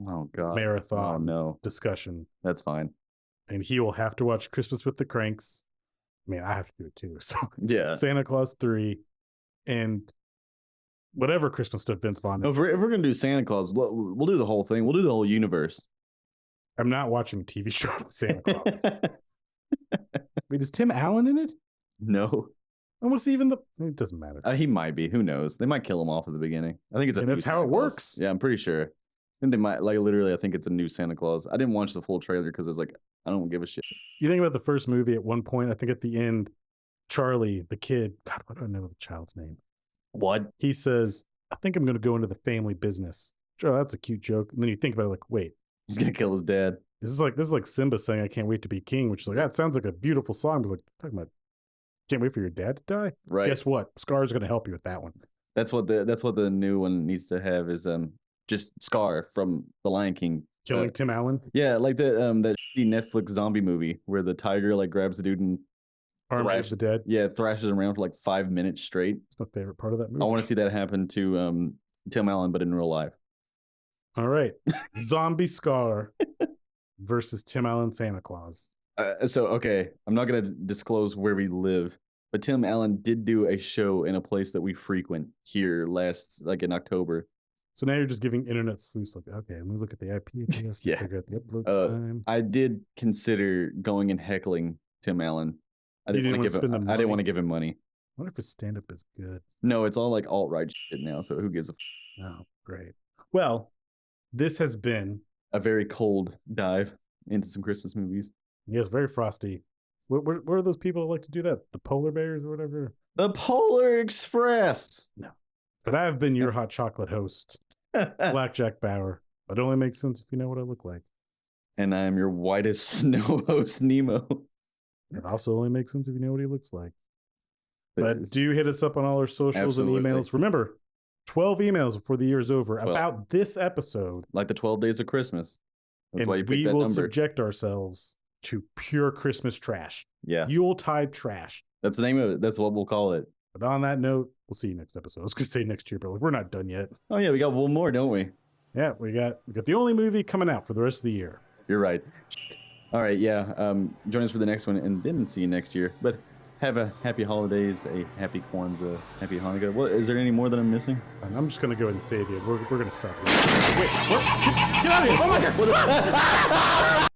Oh, God. marathon Oh, no. discussion. That's fine. And he will have to watch Christmas with the Cranks. I mean, I have to do it too. So Yeah. Santa Claus 3 and whatever Christmas stuff Vince Vaughn No, is. if we're going to do Santa Claus, we'll do the whole thing. We'll do the whole universe. I'm not watching a TV show with Santa Claus. Wait, is Tim Allen in it? No. And what's even the... It doesn't matter. He might be. Who knows? They might kill him off at the beginning. I think it's a And new that's how Santa it Claus. works. Yeah, I'm pretty sure. I think they might, like, literally, I think it's a new Santa Claus. I didn't watch the full trailer because I was like, I don't give a shit. You think about the first movie at one point, I think at the end, Charlie, the kid, God, what do I know the child's name? What? He says, I think I'm going to go into the family business. Sure, that's a cute joke. And then you think about it like, wait, He's going to kill his dad. this is like Simba saying, I can't wait to be king, which is like, that sounds like a beautiful song. I was like, talking about, can't wait for your dad to die? Right. Guess what? Scar's going to help you with that one. That's what the new one needs to have is just Scar from The Lion King. Killing Tim Allen? Yeah, like that shitty Netflix zombie movie where the tiger like grabs the dude and Army of the Dead. yeah, thrashes him around for like 5 minutes straight. It's my favorite part of that movie. I want to see that happen to Tim Allen, but in real life. All right. Zombie Scar versus Tim Allen Santa Claus. So okay, I'm not gonna disclose where we live, but Tim Allen did do a show in a place that we frequent here in October. So now you're just giving internet sleuths like, okay, let me look at the IP address. Yeah. Figure out the upload time. I did consider going and heckling Tim Allen. I You didn't want to spend the I didn't money? want to give him money. I wonder if his stand-up is good. No, it's all like alt-right shit now, so who gives a Oh, great. Well, this has been, a very cold dive into some Christmas movies. yes, very frosty. What are those people that like to do that? The polar bears or whatever? The Polar Express. But I have been your hot chocolate host, Blackjack Bauer. But it only makes sense if you know what I look like. And I am your whitest snow host, Nemo. It also only makes sense if you know what he looks like. But It's- do hit us up on all our socials Absolutely. and emails. Remember, 12 emails before the year is over 12. about this episode. like the 12 days of Christmas. That's And why you we picked that will number. subject ourselves to pure Christmas trash. Yeah, Yuletide trash. that's the name of it. That's what we'll call it. But on that note, we'll see you next episode. I was going to say next year, but like, we're not done yet. Oh yeah, we got one more, don't we? Yeah, we got the only movie coming out for the rest of the year. You're right. All right, yeah. Join us for the next one, and then see you next year. But have a happy holidays, a happy Kwanzaa, happy Hanukkah. What is there any more that I'm missing? And I'm just gonna go ahead and save you. We're gonna stop here. Wait, what? Get out of here! Oh my god!